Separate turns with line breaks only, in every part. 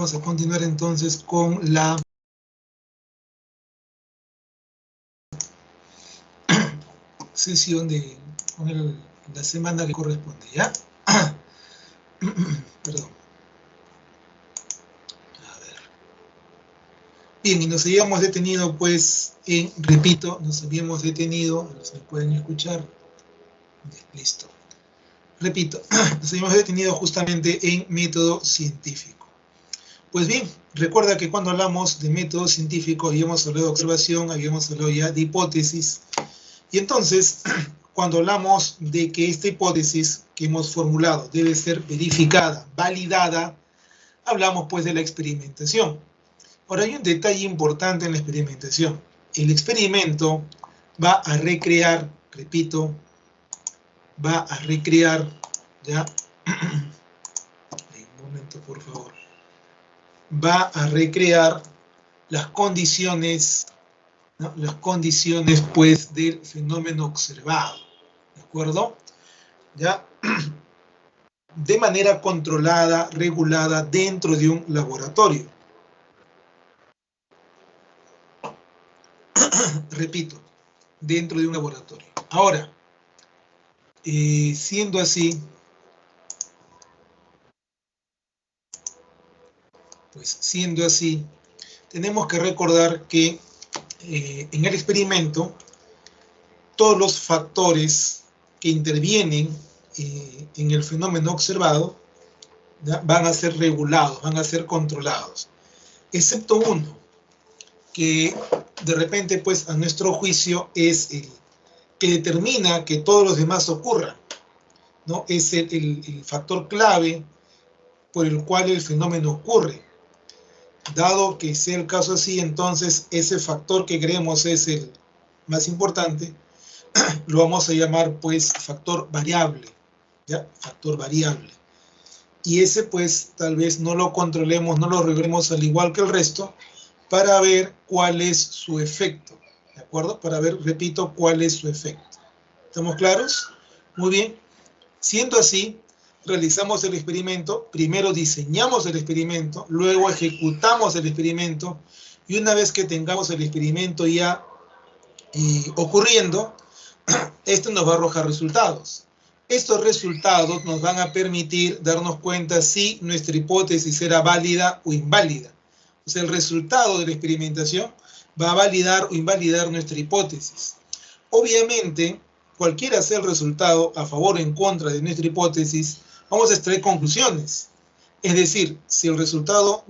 Vamos a continuar entonces con la sesión con la semana que corresponde, ¿ya? Perdón. A ver. Bien, y nos habíamos detenido, pues, nos habíamos detenido, ¿se me pueden escuchar? Bien, listo. Repito, nos habíamos detenido justamente en método científico. Pues bien, recuerda que cuando hablamos de método científico habíamos hablado de observación, habíamos hablado ya de hipótesis, y entonces, cuando hablamos de que esta hipótesis que hemos formulado debe ser verificada, validada, hablamos pues de la experimentación. Ahora hay un detalle importante en la experimentación. El experimento va a recrear, repito, va a recrear, ya, un momento por favor, va a recrear las condiciones, ¿no? Las condiciones pues del fenómeno observado, ¿de acuerdo? ¿Ya? De manera controlada, regulada dentro de un laboratorio. Repito, dentro de un laboratorio. Ahora, siendo así, tenemos que recordar que en el experimento todos los factores que intervienen en el fenómeno observado, ¿ya?, van a ser regulados, van a ser controlados, excepto uno, que de repente, pues, a nuestro juicio es el que determina que todos los demás ocurran, ¿no? Es el factor clave por el cual el fenómeno ocurre. Dado que sea el caso así, entonces ese factor que creemos es el más importante, lo vamos a llamar pues factor variable, ¿ya? Factor variable. Y ese pues tal vez no lo controlemos, no lo regulemos al igual que el resto, para ver cuál es su efecto, ¿de acuerdo? Para ver, repito, cuál es su efecto. ¿Estamos claros? Muy bien. Siendo así, realizamos el experimento, primero diseñamos el experimento, luego ejecutamos el experimento, y una vez que tengamos el experimento ya ocurriendo, esto nos va a arrojar resultados. Estos resultados nos van a permitir darnos cuenta si nuestra hipótesis era válida o inválida. O sea, el resultado de la experimentación va a validar o invalidar nuestra hipótesis. Obviamente, cualquiera sea el resultado, a favor o en contra de nuestra hipótesis, vamos a extraer conclusiones. Es decir, si el resultado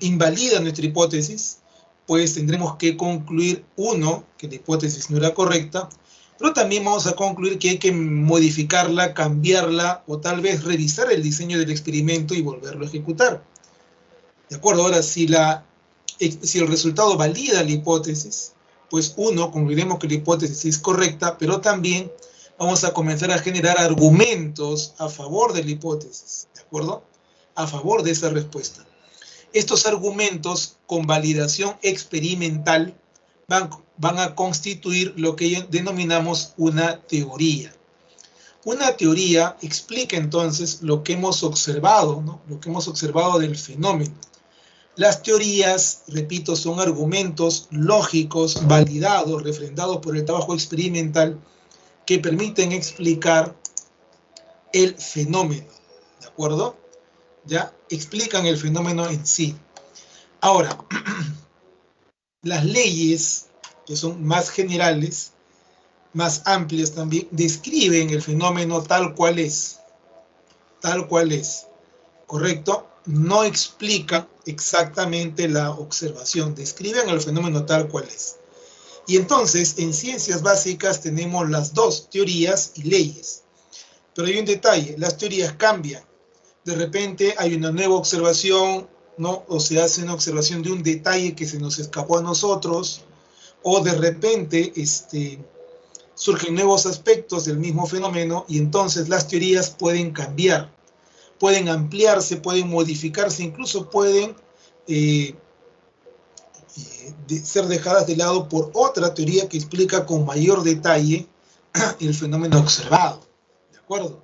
invalida nuestra hipótesis, pues tendremos que concluir, uno, que la hipótesis no era correcta, pero también vamos a concluir que hay que modificarla, cambiarla, o tal vez revisar el diseño del experimento y volverlo a ejecutar. ¿De acuerdo? Ahora, si el resultado valida la hipótesis, pues uno, concluiremos que la hipótesis es correcta, pero también vamos a comenzar a generar argumentos a favor de la hipótesis, ¿de acuerdo? A favor de esa respuesta. Estos argumentos con validación experimental van a constituir lo que denominamos una teoría. Una teoría explica entonces lo que hemos observado, ¿no? Lo que hemos observado del fenómeno. Las teorías, repito, son argumentos lógicos, validados, refrendados por el trabajo experimental, que permiten explicar el fenómeno, ¿de acuerdo? Ya explican el fenómeno en sí. Ahora, las leyes, que son más generales, más amplias también, describen el fenómeno tal cual es, ¿correcto? No explican exactamente la observación, describen el fenómeno tal cual es. Y entonces, en ciencias básicas tenemos las dos, teorías y leyes. Pero hay un detalle, las teorías cambian. De repente hay una nueva observación, ¿no? O se hace una observación de un detalle que se nos escapó a nosotros, o de repente surgen nuevos aspectos del mismo fenómeno, y entonces las teorías pueden cambiar, pueden ampliarse, pueden modificarse, incluso pueden ser dejadas de lado por otra teoría que explica con mayor detalle el fenómeno observado, ¿de acuerdo?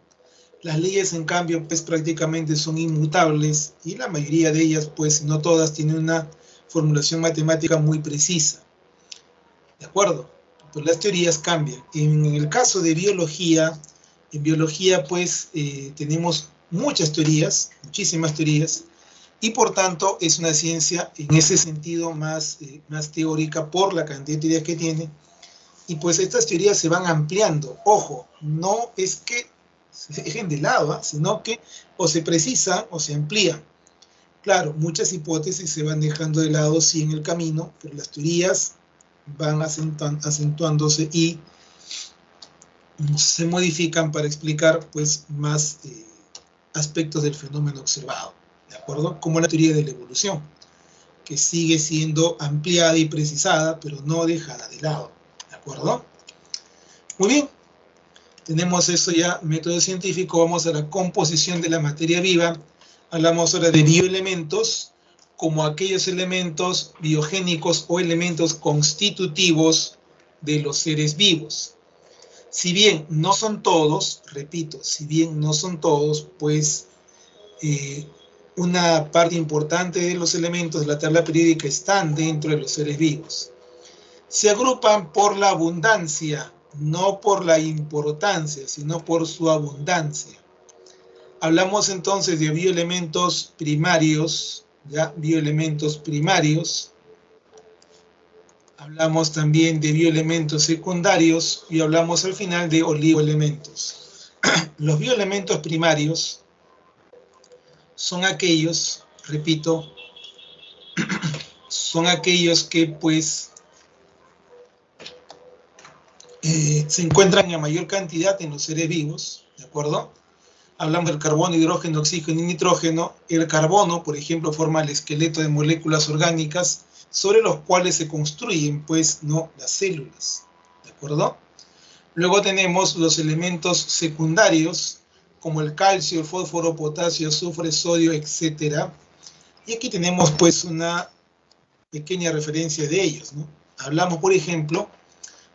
Las leyes, en cambio, pues prácticamente son inmutables y la mayoría de ellas, pues no todas, tienen una formulación matemática muy precisa. ¿De acuerdo? Pues las teorías cambian. En el caso de biología, en biología pues tenemos muchas teorías, muchísimas teorías, y por tanto es una ciencia en ese sentido más teórica por la cantidad de teorías que tiene, y pues estas teorías se van ampliando. Ojo, no es que se dejen de lado, sino que o se precisan o se amplían. Claro, muchas hipótesis se van dejando de lado, sí, en el camino, pero las teorías van acentuándose y se modifican para explicar pues más aspectos del fenómeno observado, ¿de acuerdo? Como la teoría de la evolución, que sigue siendo ampliada y precisada, pero no dejada de lado, ¿de acuerdo? Muy bien, tenemos eso ya, método científico. Vamos a la composición de la materia viva. Hablamos ahora de bioelementos, como aquellos elementos biogénicos o elementos constitutivos de los seres vivos. Si bien no son todos, repito, si bien no son todos, pues una parte importante de los elementos de la tabla periódica están dentro de los seres vivos. Se agrupan por la abundancia, no por la importancia, sino por su abundancia. Hablamos entonces de bioelementos primarios, ¿ya? Bioelementos primarios. Hablamos también de bioelementos secundarios y hablamos al final de oligoelementos. Los bioelementos primarios son aquellos, repito, son aquellos que pues se encuentran en mayor cantidad en los seres vivos, ¿de acuerdo? Hablamos del carbono, hidrógeno, oxígeno y nitrógeno. El carbono, por ejemplo, forma el esqueleto de moléculas orgánicas sobre los cuales se construyen, pues, ¿no?, las células, ¿de acuerdo? Luego tenemos los elementos secundarios, como el calcio, el fósforo, potasio, azufre, sodio, etc. Y aquí tenemos, pues, una pequeña referencia de ellos, ¿no? Hablamos, por ejemplo,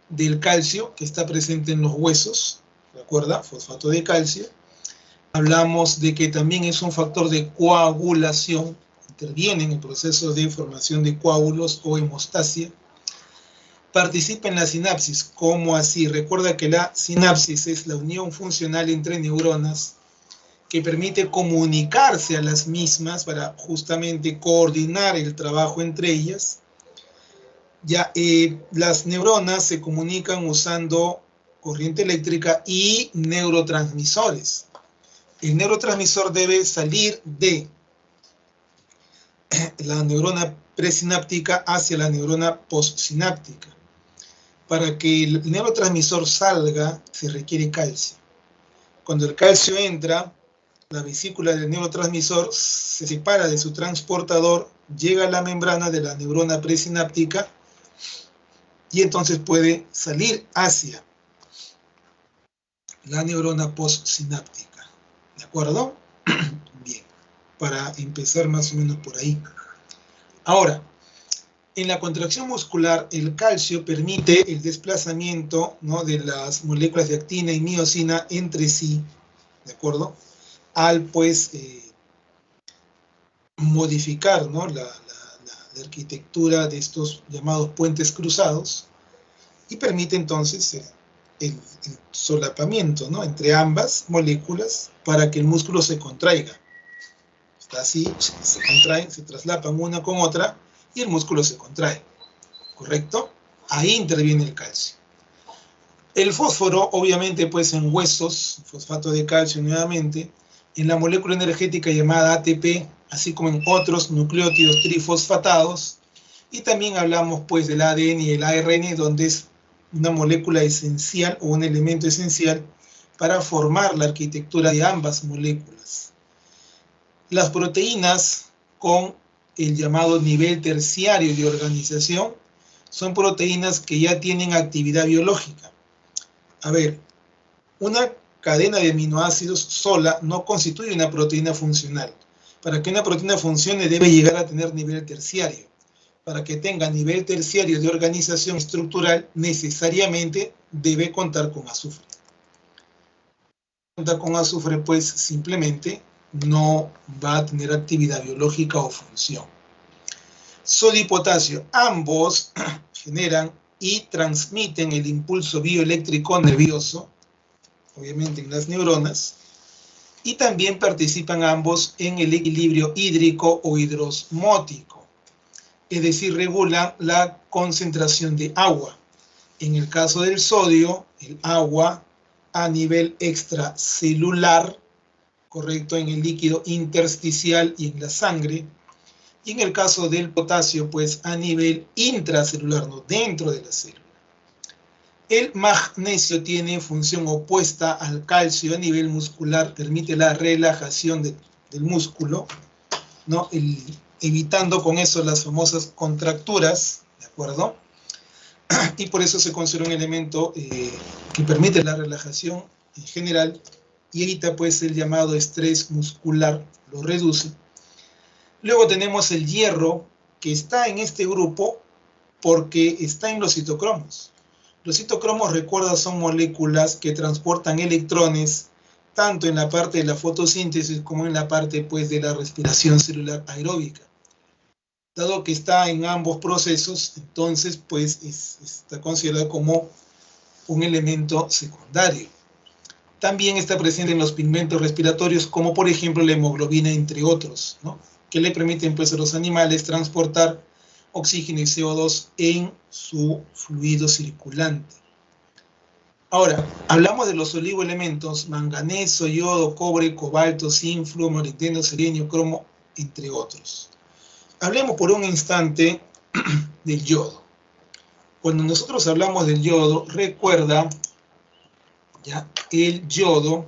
del calcio, que está presente en los huesos, ¿de acuerdo? Fosfato de calcio. Hablamos de que también es un factor de coagulación, interviene en el proceso de formación de coágulos o hemostasia. Participa en la sinapsis. ¿Cómo así? Recuerda que la sinapsis es la unión funcional entre neuronas que permite comunicarse a las mismas para justamente coordinar el trabajo entre ellas. Ya, las neuronas se comunican usando corriente eléctrica y neurotransmisores. El neurotransmisor debe salir de la neurona presináptica hacia la neurona postsináptica. Para que el neurotransmisor salga, se requiere calcio. Cuando el calcio entra, la vesícula del neurotransmisor se separa de su transportador, llega a la membrana de la neurona presináptica y entonces puede salir hacia la neurona postsináptica. ¿De acuerdo? Bien, para empezar más o menos por ahí. Ahora, en la contracción muscular, el calcio permite el desplazamiento, ¿no?, de las moléculas de actina y miosina entre sí, ¿de acuerdo? Al, pues, modificar, ¿no?, la arquitectura de estos llamados puentes cruzados, y permite entonces el solapamiento, ¿no?, entre ambas moléculas para que el músculo se contraiga. Está así, se contraen, se traslapan una con otra y el músculo se contrae, ¿correcto? Ahí interviene el calcio. El fósforo, obviamente, pues en huesos, fosfato de calcio nuevamente, en la molécula energética llamada ATP, así como en otros nucleótidos trifosfatados, y también hablamos pues del ADN y el ARN, donde es una molécula esencial o un elemento esencial para formar la arquitectura de ambas moléculas. Las proteínas con el llamado nivel terciario de organización son proteínas que ya tienen actividad biológica. A ver, una cadena de aminoácidos sola no constituye una proteína funcional. Para que una proteína funcione debe llegar a tener nivel terciario. Para que tenga nivel terciario de organización estructural, necesariamente debe contar con azufre. cuenta con azufre, pues simplemente no va a tener actividad biológica o función. Sodio y potasio, ambos generan y transmiten el impulso bioeléctrico nervioso, obviamente en las neuronas, y también participan ambos en el equilibrio hídrico o hidrosmótico, es decir, regulan la concentración de agua. En el caso del sodio, el agua a nivel extracelular, correcto, en el líquido intersticial y en la sangre, y en el caso del potasio, pues a nivel intracelular, no dentro de la célula. El magnesio tiene función opuesta al calcio a nivel muscular, permite la relajación del músculo, ¿no? Evitando con eso las famosas contracturas, ¿de acuerdo? Y por eso se considera un elemento que permite la relajación en general y evita pues el llamado estrés muscular, lo reduce. Luego tenemos el hierro, que está en este grupo porque está en los citocromos. Los citocromos, recuerda, son moléculas que transportan electrones tanto en la parte de la fotosíntesis como en la parte pues, de la respiración celular aeróbica. Dado que está en ambos procesos, entonces pues está considerado como un elemento secundario. También está presente en los pigmentos respiratorios, como por ejemplo la hemoglobina, entre otros, ¿no? Que le permiten pues, a los animales transportar oxígeno y CO2 en su fluido circulante. Ahora, hablamos de los oligoelementos: manganeso, yodo, cobre, cobalto, zinc, flúor, molibdeno, selenio, cromo, entre otros. Hablemos por un instante del yodo. Cuando nosotros hablamos del yodo, recuerda, ¿ya? El yodo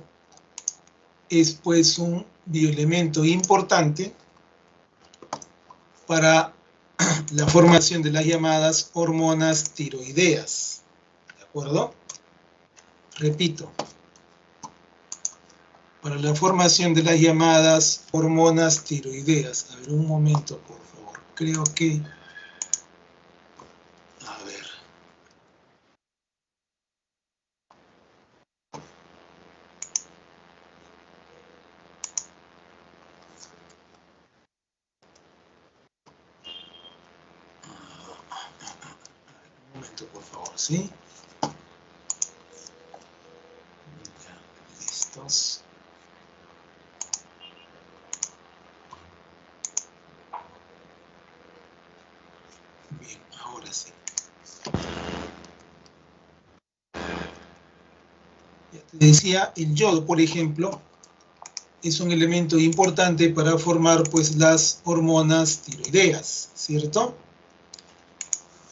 es pues un bioelemento importante para la formación de las llamadas hormonas tiroideas, ¿de acuerdo? Repito, para la formación de las llamadas hormonas tiroideas. A ver, un momento, por favor. Creo que... A ver. Un momento, por favor, ¿sí? Ya, listos. Bien, ahora sí. Ya te decía, el yodo, por ejemplo, es un elemento importante para formar pues las hormonas tiroideas, ¿cierto?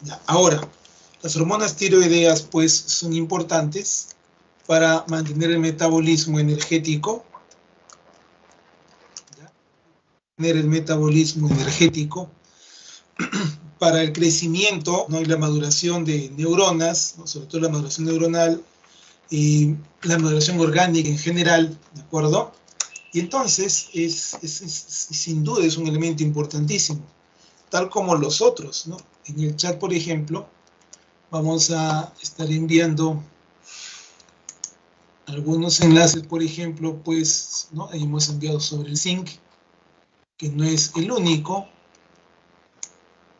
Ya, ahora, las hormonas tiroideas pues son importantes para mantener el metabolismo energético, ¿ya? Tener el metabolismo energético para el crecimiento, ¿no? Y la maduración de neuronas, ¿no? Sobre todo la maduración neuronal y la maduración orgánica en general, ¿de acuerdo? Y entonces, sin duda es un elemento importantísimo, tal como los otros, ¿no? En el chat, por ejemplo, vamos a estar enviando algunos enlaces, por ejemplo, pues, ¿no? Ahí hemos enviado sobre el zinc, que no es el único.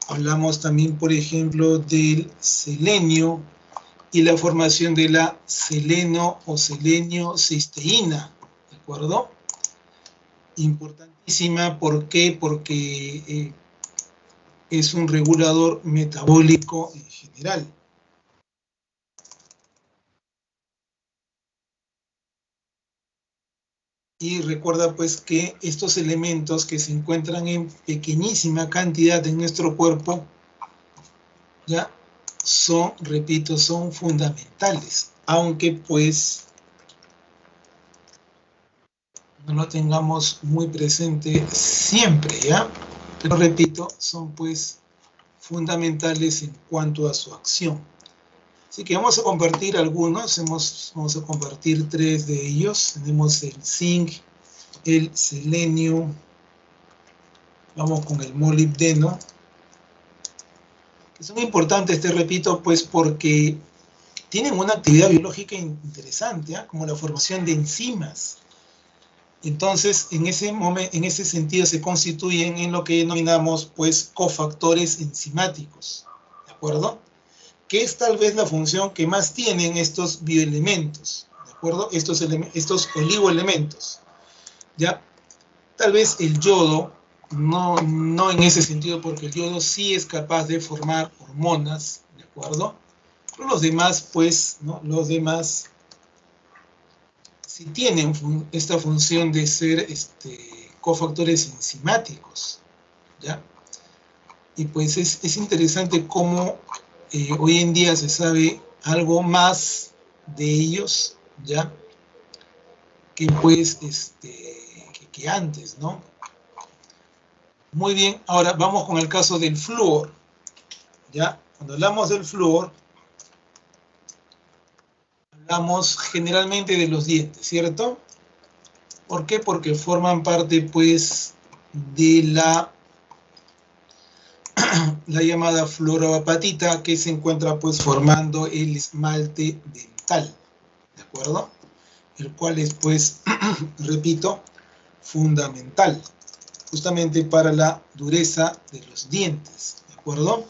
Hablamos también, por ejemplo, del selenio y la formación de la seleno o selenio-cisteína, ¿de acuerdo? Importantísima, ¿por qué? Porque es un regulador metabólico en general. Y recuerda pues que estos elementos que se encuentran en pequeñísima cantidad en nuestro cuerpo, ya son, repito, son fundamentales, aunque pues no lo tengamos muy presente siempre, ¿ya? Pero repito, son pues fundamentales en cuanto a su acción. Así que vamos a compartir algunos, vamos a compartir 3 de ellos. Tenemos el zinc, el selenio, vamos con el molibdeno, que son importantes, te repito, pues porque tienen una actividad biológica interesante, ¿eh? Como la formación de enzimas. Entonces, en ese sentido se constituyen en lo que denominamos, pues, cofactores enzimáticos, ¿de acuerdo? Que es tal vez la función que más tienen estos bioelementos, ¿de acuerdo? Estos oligoelementos, ¿ya? Tal vez el yodo, no en ese sentido, porque el yodo sí es capaz de formar hormonas, ¿de acuerdo? Pero los demás, pues, ¿no? Los demás sí tienen esta función de ser cofactores enzimáticos, ¿ya? Y pues es interesante cómo hoy en día se sabe algo más de ellos, ¿ya? Que pues, que antes, ¿no? Muy bien, ahora vamos con el caso del flúor, ¿ya? Cuando hablamos del flúor, hablamos generalmente de los dientes, ¿cierto? ¿Por qué? Porque forman parte, pues, de la llamada fluoroapatita, que se encuentra, pues, formando el esmalte dental, ¿de acuerdo? El cual es, pues, repito, fundamental, justamente para la dureza de los dientes, ¿de acuerdo?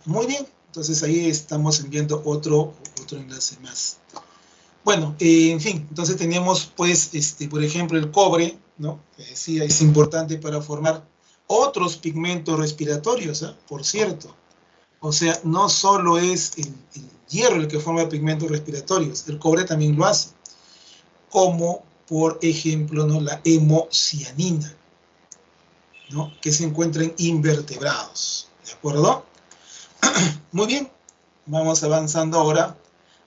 Muy bien, entonces ahí estamos enviando otro enlace más. Bueno, en fin, entonces tenemos, pues, por ejemplo, el cobre, ¿no? Que decía, es importante para formar otros pigmentos respiratorios, ¿eh? Por cierto. O sea, no solo es el hierro el que forma pigmentos respiratorios, el cobre también lo hace. Como, por ejemplo, ¿no? La hemocianina, ¿no? Que se encuentra en invertebrados, ¿de acuerdo? Muy bien, vamos avanzando ahora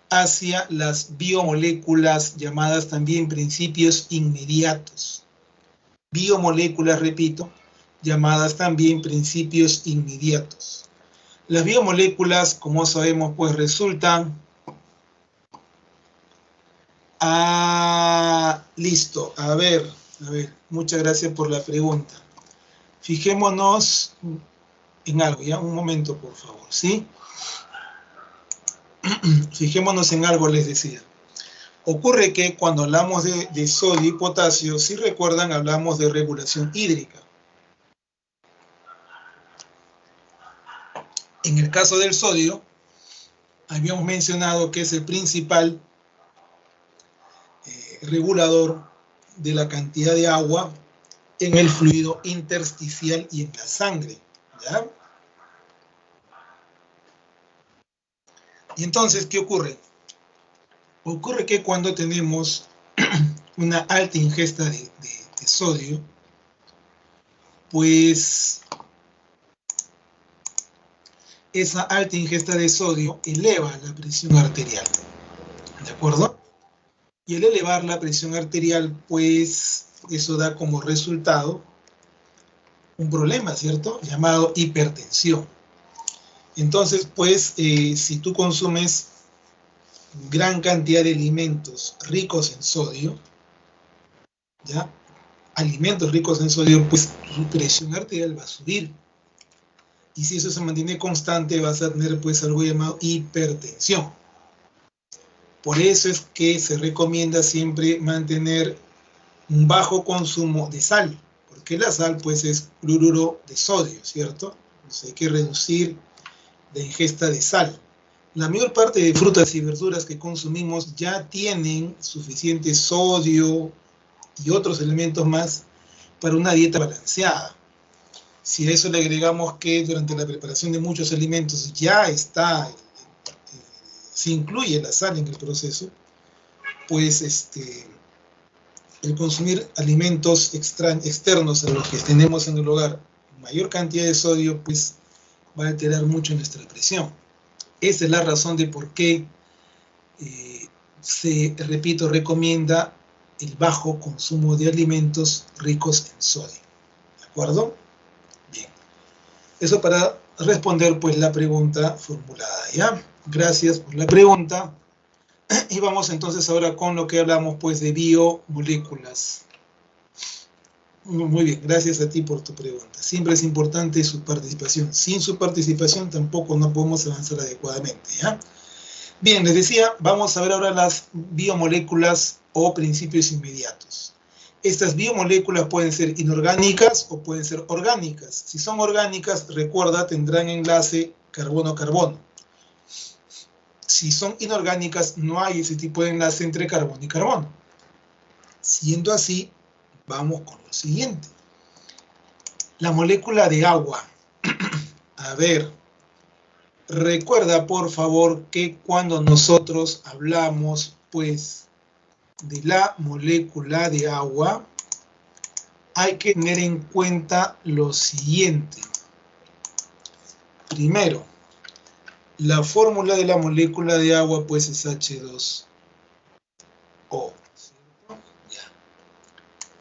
hacia las biomoléculas llamadas también principios inmediatos. Biomoléculas, repito, llamadas también principios inmediatos. Las biomoléculas, como sabemos, pues resultan... listo. A ver, muchas gracias por la pregunta. Fijémonos en algo, ya, un momento, por favor, ¿sí? Fijémonos en algo, les decía. Ocurre que cuando hablamos de sodio y potasio, si recuerdan, hablamos de regulación hídrica. En el caso del sodio, habíamos mencionado que es el principal regulador de la cantidad de agua en el fluido intersticial y en la sangre, ¿ya? Y entonces, ¿qué ocurre? Ocurre que cuando tenemos una alta ingesta de sodio, pues esa alta ingesta de sodio eleva la presión arterial, ¿de acuerdo? Y al elevar la presión arterial, pues eso da como resultado un problema, ¿cierto? Llamado hipertensión. Entonces, pues, si tú consumes gran cantidad de alimentos ricos en sodio, ¿ya? Alimentos ricos en sodio, pues tu presión arterial va a subir. Y si eso se mantiene constante, vas a tener, pues, algo llamado hipertensión. Por eso es que se recomienda siempre mantener un bajo consumo de sal, porque la sal, pues, es cloruro de sodio, ¿cierto? Entonces hay que reducir la ingesta de sal. La mayor parte de frutas y verduras que consumimos ya tienen suficiente sodio y otros elementos más para una dieta balanceada. Si a eso le agregamos que durante la preparación de muchos alimentos ya se incluye la sal en el proceso, pues el consumir alimentos externos a los que tenemos en el hogar, mayor cantidad de sodio, pues va a alterar mucho nuestra presión. Esa es la razón de por qué repito, recomienda el bajo consumo de alimentos ricos en sodio. ¿De acuerdo? Bien. Eso para responder, pues, la pregunta formulada, ¿ya? Gracias por la pregunta. Y vamos entonces ahora con lo que hablamos, pues, de biomoléculas. Muy bien, gracias a ti por tu pregunta. Siempre es importante su participación. Sin su participación tampoco no podemos avanzar adecuadamente, ¿ya? Bien, les decía, vamos a ver ahora las biomoléculas o principios inmediatos. Estas biomoléculas pueden ser inorgánicas o pueden ser orgánicas. Si son orgánicas, recuerda, tendrán enlace carbono-carbono. Si son inorgánicas, no hay ese tipo de enlace entre carbono y carbono. Siendo así, vamos con lo siguiente. La molécula de agua. A ver, recuerda por favor que cuando nosotros hablamos, pues, de la molécula de agua, hay que tener en cuenta lo siguiente. Primero, la fórmula de la molécula de agua, pues, es H2O.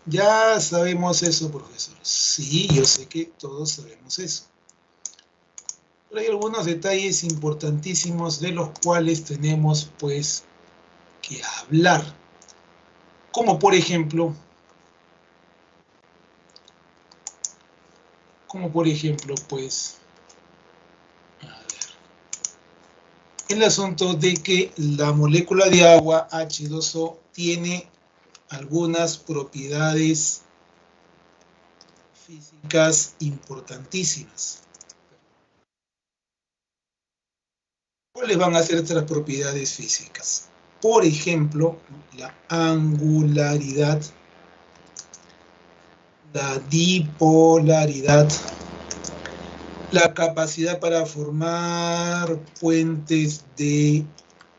Ya sabemos eso, profesor. Sí, yo sé que todos sabemos eso. Pero hay algunos detalles importantísimos de los cuales tenemos, pues, que hablar. Como por ejemplo, pues, a ver, el asunto de que la molécula de agua H2O tiene algunas propiedades físicas importantísimas. ¿Cuáles van a ser estas propiedades físicas? Por ejemplo, la angularidad, la dipolaridad, la capacidad para formar puentes de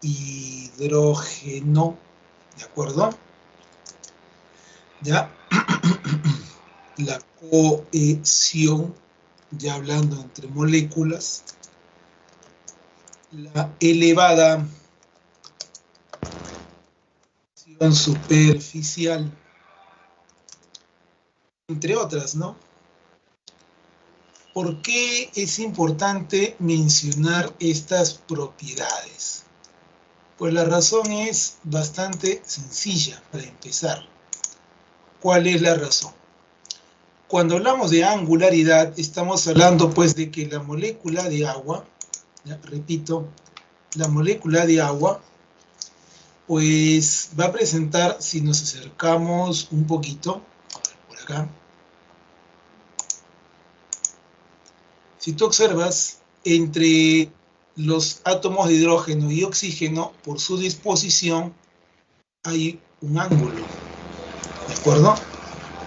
hidrógeno, ¿de acuerdo? ¿Ya? La cohesión, ya hablando entre moléculas, la elevada superficial, entre otras, ¿no? ¿Por qué es importante mencionar estas propiedades? Pues la razón es bastante sencilla para empezar. ¿Cuál es la razón? Cuando hablamos de angularidad, estamos hablando pues de que la molécula de agua, ya, repito, la molécula de agua, pues va a presentar, si nos acercamos un poquito, por acá, si tú observas, entre los átomos de hidrógeno y oxígeno, por su disposición, hay un ángulo, ¿de acuerdo?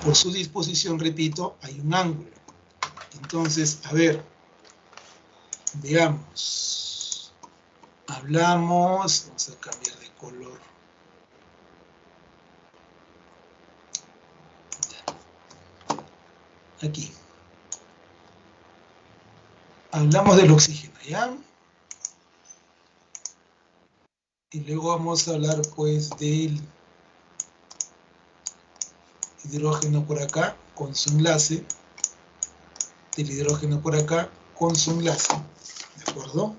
Por su disposición, repito, hay un ángulo. Entonces, a ver, veamos. Hablamos, vamos a cambiar de color. Aquí. Hablamos del oxígeno, ¿ya? Y luego vamos a hablar, pues, del hidrógeno por acá, con su enlace. Del hidrógeno por acá, con su enlace. ¿De acuerdo?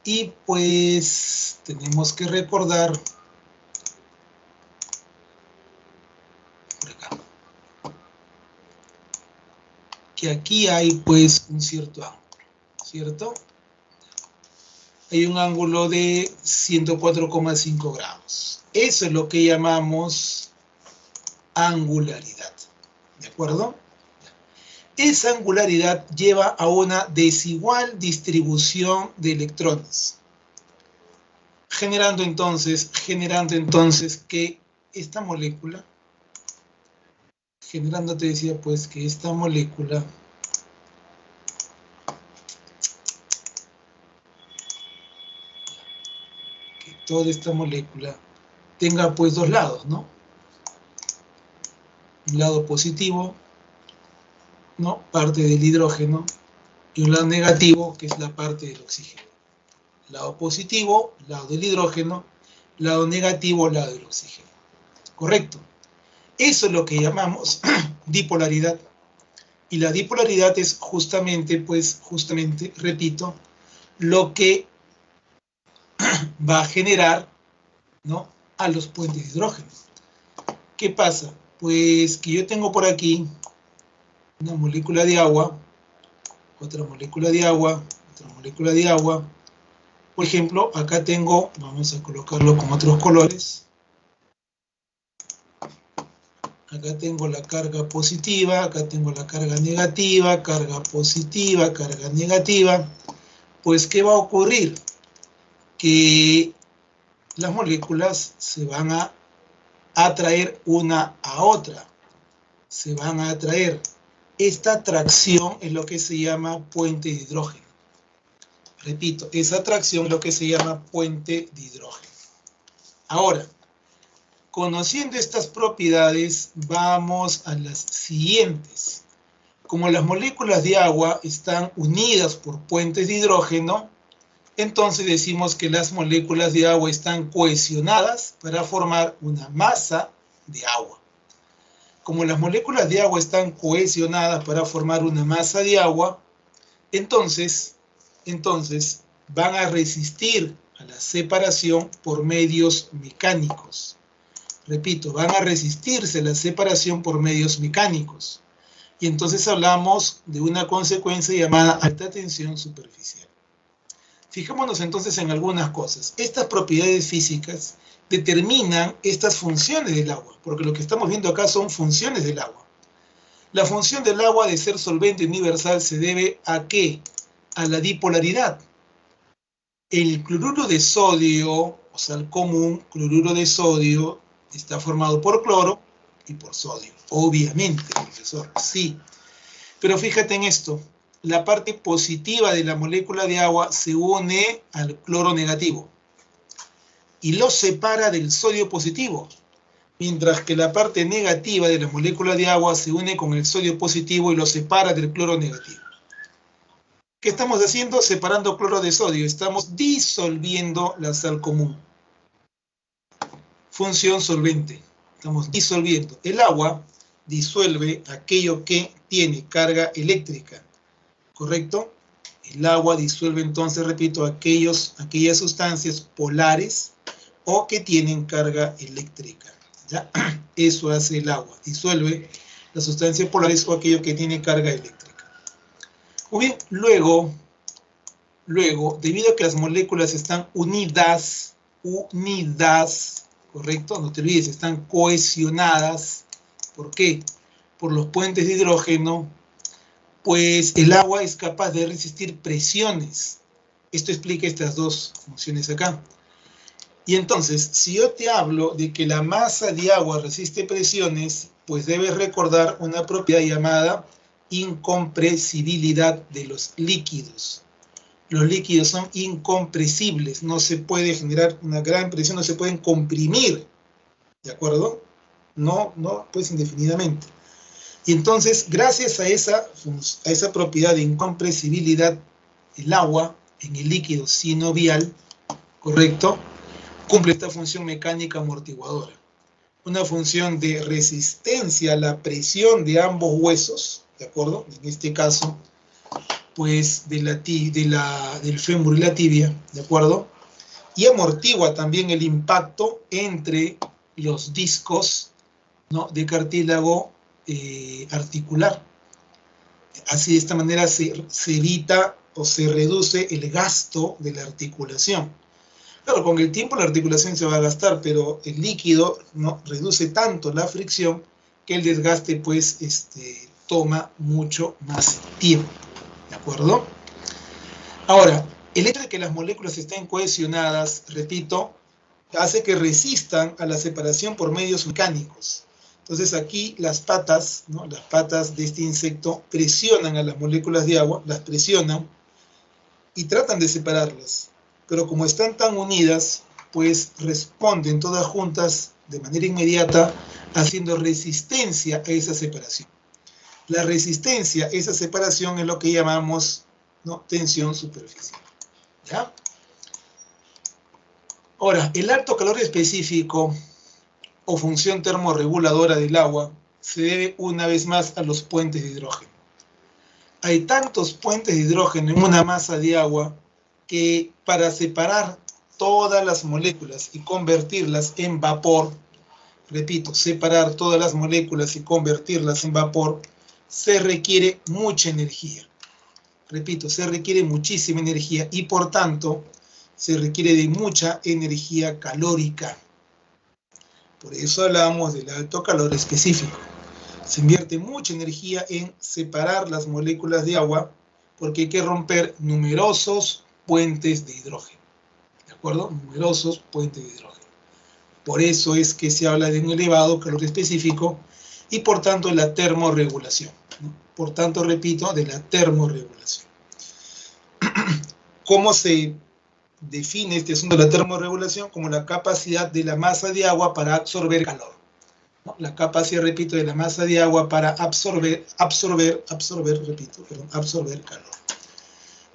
Y, pues, tenemos que recordar por acá que aquí hay, pues, un cierto ángulo, ¿cierto? Hay un ángulo de 104,5 grados. Eso es lo que llamamos angularidad, ¿de acuerdo? Esa angularidad lleva a una desigual distribución de electrones, generando entonces que esta molécula, te decía pues que esta molécula toda esta molécula tenga pues dos lados, ¿no? Un lado positivo, ¿no? Parte del hidrógeno, y un lado negativo, que es la parte del oxígeno. Lado positivo, lado del hidrógeno, lado negativo, lado del oxígeno. ¿Correcto? Eso es lo que llamamos dipolaridad. Y la dipolaridad es justamente, repito, lo que va a generar, ¿no?, a los puentes de hidrógeno. ¿Qué pasa? Pues que yo tengo por aquí una molécula de agua, otra molécula de agua, otra molécula de agua, Por ejemplo, acá tengo, vamos a colocarlo con otros colores. Acá tengo la carga positiva, acá tengo la carga negativa, carga positiva, carga negativa. Pues, ¿qué va a ocurrir? Que las moléculas se van a atraer una a otra. Se van a atraer. Esta atracción es lo que se llama puente de hidrógeno. Repito, esa atracción es lo que se llama puente de hidrógeno. Ahora, conociendo estas propiedades, vamos a las siguientes. Como las moléculas de agua están unidas por puentes de hidrógeno, entonces decimos que las moléculas de agua están cohesionadas para formar una masa de agua. Como las moléculas de agua están cohesionadas para formar una masa de agua, entonces van a resistir a la separación por medios mecánicos. Repito, van a resistirse a la separación por medios mecánicos. Y entonces hablamos de una consecuencia llamada alta tensión superficial. Fijémonos entonces en algunas cosas. Estas propiedades físicas determinan estas funciones del agua, porque lo que estamos viendo acá son funciones del agua. La función del agua de ser solvente universal se debe ¿a qué? A la dipolaridad. El cloruro de sodio, o sea, el común cloruro de sodio, está formado por cloro y por sodio. Obviamente, profesor, sí. Pero fíjate en esto. La parte positiva de la molécula de agua se une al cloro negativo y lo separa del sodio positivo, mientras que la parte negativa de la molécula de agua se une con el sodio positivo y lo separa del cloro negativo. ¿Qué estamos haciendo? Separando cloro de sodio. Estamos disolviendo la sal común. Función solvente. Estamos disolviendo. El agua disuelve aquello que tiene carga eléctrica. ¿Correcto? El agua disuelve entonces, repito, aquellas sustancias polares o que tienen carga eléctrica. ¿Ya? Eso hace el agua. Disuelve las sustancias polares o aquello que tiene carga eléctrica. Muy bien, luego, debido a que las moléculas están unidas, ¿correcto? No te olvides, están cohesionadas. ¿Por qué? Por los puentes de hidrógeno, pues el agua es capaz de resistir presiones. Esto explica estas dos funciones acá. Y entonces, si yo te hablo de que la masa de agua resiste presiones, pues debes recordar una propiedad llamada incompresibilidad de los líquidos. Los líquidos son incompresibles, no se puede generar una gran presión, no se pueden comprimir, ¿de acuerdo? No, pues indefinidamente. Y entonces, gracias a esa propiedad de incompresibilidad, el agua en el líquido sinovial, ¿correcto?, cumple esta función mecánica amortiguadora. Una función de resistencia a la presión de ambos huesos, ¿de acuerdo? En este caso, pues del fémur y la tibia, ¿de acuerdo? Y amortigua también el impacto entre los discos, ¿no?, de cartílago articular. Así, de esta manera se evita o se reduce el gasto de la articulación. Claro, con el tiempo la articulación se va a gastar, pero el líquido, ¿no?, reduce tanto la fricción que el desgaste pues toma mucho más tiempo. ¿De acuerdo? Ahora, el hecho de que las moléculas estén cohesionadas, repito, hace que resistan a la separación por medios mecánicos. Entonces aquí las patas, ¿no?, las patas de este insecto presionan a las moléculas de agua, las presionan y tratan de separarlas. Pero como están tan unidas, pues responden todas juntas de manera inmediata, haciendo resistencia a esa separación. La resistencia a esa separación es lo que llamamos, ¿no?, tensión superficial. ¿Ya? Ahora, el alto calor específico o función termorreguladora del agua se debe una vez más a los puentes de hidrógeno. Hay tantos puentes de hidrógeno en una masa de agua que para separar todas las moléculas y convertirlas en vapor, repito, separar todas las moléculas y convertirlas en vapor, se requiere mucha energía. Repito, se requiere muchísima energía y por tanto, se requiere de mucha energía calórica. Por eso hablamos del alto calor específico. Se invierte mucha energía en separar las moléculas de agua porque hay que romper numerosos puentes de hidrógeno. ¿De acuerdo? Numerosos puentes de hidrógeno. Por eso es que se habla de un elevado calor específico y por tanto de la termorregulación. Por tanto, repito, de la termorregulación. ¿Cómo se define este asunto de la termorregulación? Como la capacidad de la masa de agua para absorber calor. ¿No? La capacidad, repito, de la masa de agua para absorber calor.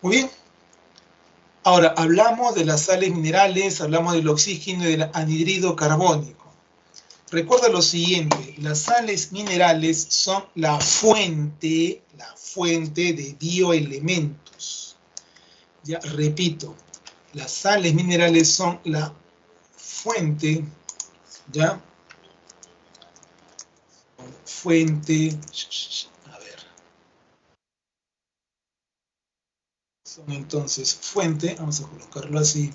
Muy bien. Ahora, hablamos de las sales minerales, hablamos del oxígeno y del anhídrido carbónico. Recuerda lo siguiente, las sales minerales son la fuente de bioelementos. Ya, repito, las sales minerales son la fuente, ¿ya? Son entonces fuente, vamos a colocarlo así.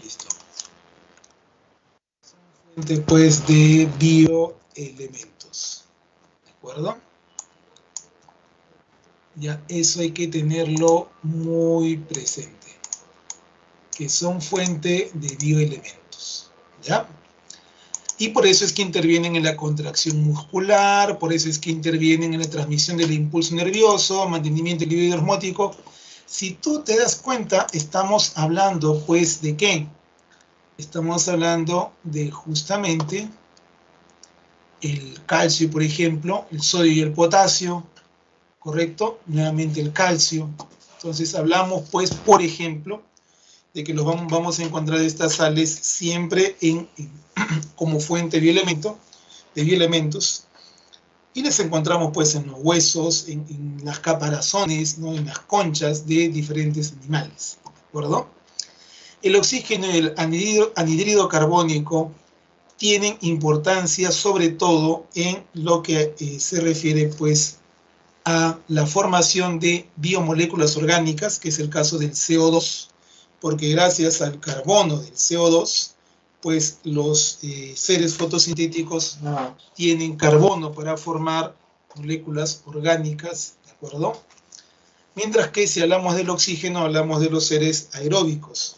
Listo. Son fuente, pues, de bioelementos. ¿De acuerdo? Ya, eso hay que tenerlo muy presente. Que son fuente de bioelementos. ¿Ya? Y por eso es que intervienen en la contracción muscular, por eso es que intervienen en la transmisión del impulso nervioso, mantenimiento del equilibrio osmótico. Si tú te das cuenta, estamos hablando, pues, ¿de qué? Estamos hablando de justamente el calcio, por ejemplo, el sodio y el potasio, ¿correcto? Nuevamente el calcio. Entonces hablamos, pues, por ejemplo, de que los vamos a encontrar estas sales siempre como fuente de bioelementos, y las encontramos pues en los huesos, en las caparazones, ¿no? En las conchas de diferentes animales, ¿de acuerdo? El oxígeno y el anhídrido carbónico tienen importancia sobre todo en lo que se refiere pues a la formación de biomoléculas orgánicas, que es el caso del CO2, porque gracias al carbono del CO2, pues los seres fotosintéticos tienen carbono para formar moléculas orgánicas, ¿de acuerdo? Mientras que si hablamos del oxígeno, hablamos de los seres aeróbicos,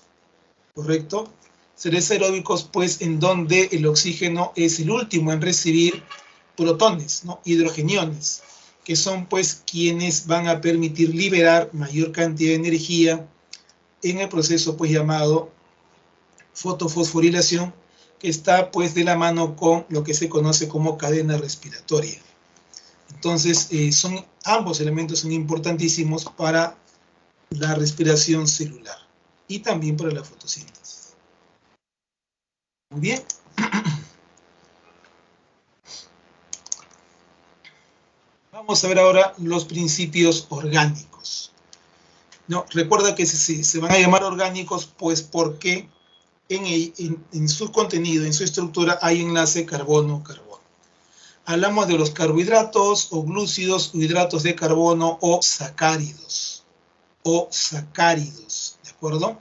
¿correcto? Seres aeróbicos, pues, en donde el oxígeno es el último en recibir protones, ¿no? Hidrogeniones, que son, pues, quienes van a permitir liberar mayor cantidad de energía en el proceso, pues, llamado fotofosforilación, que está, pues, de la mano con lo que se conoce como cadena respiratoria. Entonces, ambos elementos son importantísimos para la respiración celular y también para la fotosíntesis. Muy bien. Vamos a ver ahora los principios orgánicos. No, recuerda que se van a llamar orgánicos, pues, porque en su contenido, en su estructura, hay enlace carbono-carbono. Hablamos de los carbohidratos o glúcidos o hidratos de carbono o sacáridos. ¿De acuerdo?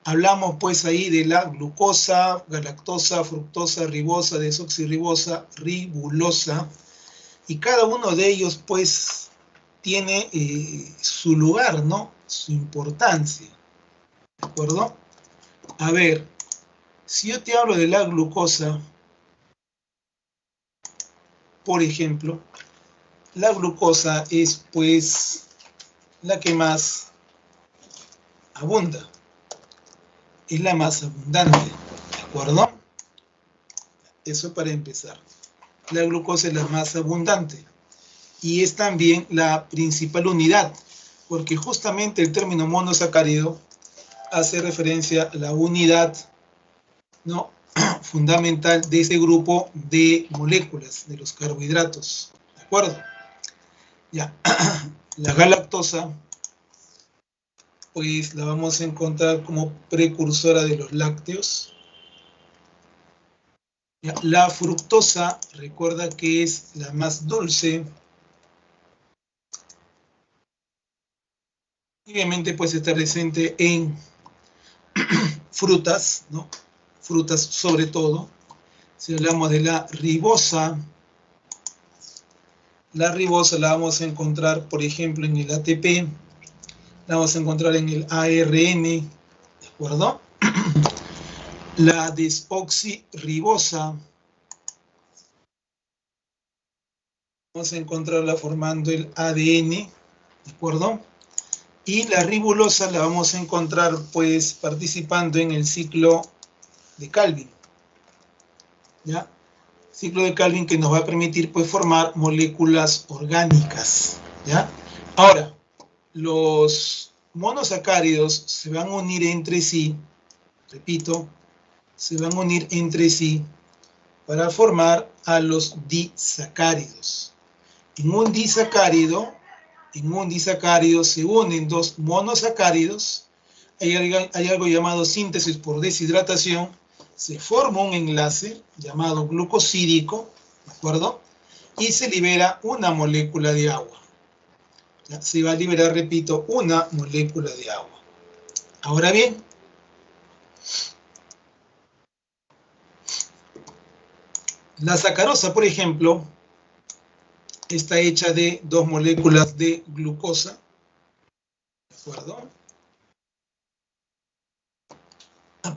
Hablamos pues ahí de la glucosa, galactosa, fructosa, ribosa, desoxirribosa, ribulosa, y cada uno de ellos pues tiene su lugar, ¿no? Su importancia, ¿de acuerdo? A ver, si yo te hablo de la glucosa, por ejemplo, la glucosa es pues la que más abunda, es la más abundante, ¿de acuerdo? Eso para empezar. La glucosa es la más abundante y es también la principal unidad, porque justamente el término monosacárido hace referencia a la unidad, ¿no? Fundamental de ese grupo de moléculas, de los carbohidratos, ¿de acuerdo? Ya, la galactosa, pues la vamos a encontrar como precursora de los lácteos. Ya, la fructosa, recuerda que es la más dulce. Obviamente pues está presente en frutas, ¿no? Frutas sobre todo. Si hablamos de la ribosa la vamos a encontrar, por ejemplo, en el ATP, la vamos a encontrar en el ARN, ¿de acuerdo? La desoxirribosa, vamos a encontrarla formando el ADN, ¿de acuerdo? Y la ribulosa la vamos a encontrar, pues, participando en el ciclo de Calvin, ¿ya? Ciclo de Calvin que nos va a permitir, pues, formar moléculas orgánicas, ¿ya? Ahora, los monosacáridos se van a unir entre sí, repito, se van a unir entre sí para formar a los disacáridos. En un disacárido se unen dos monosacáridos, hay algo llamado síntesis por deshidratación, se forma un enlace llamado glucosídico, ¿de acuerdo? Y se libera una molécula de agua. ¿Ya? Se va a liberar, repito, una molécula de agua. Ahora bien, la sacarosa, por ejemplo, está hecha de dos moléculas de glucosa, ¿de acuerdo?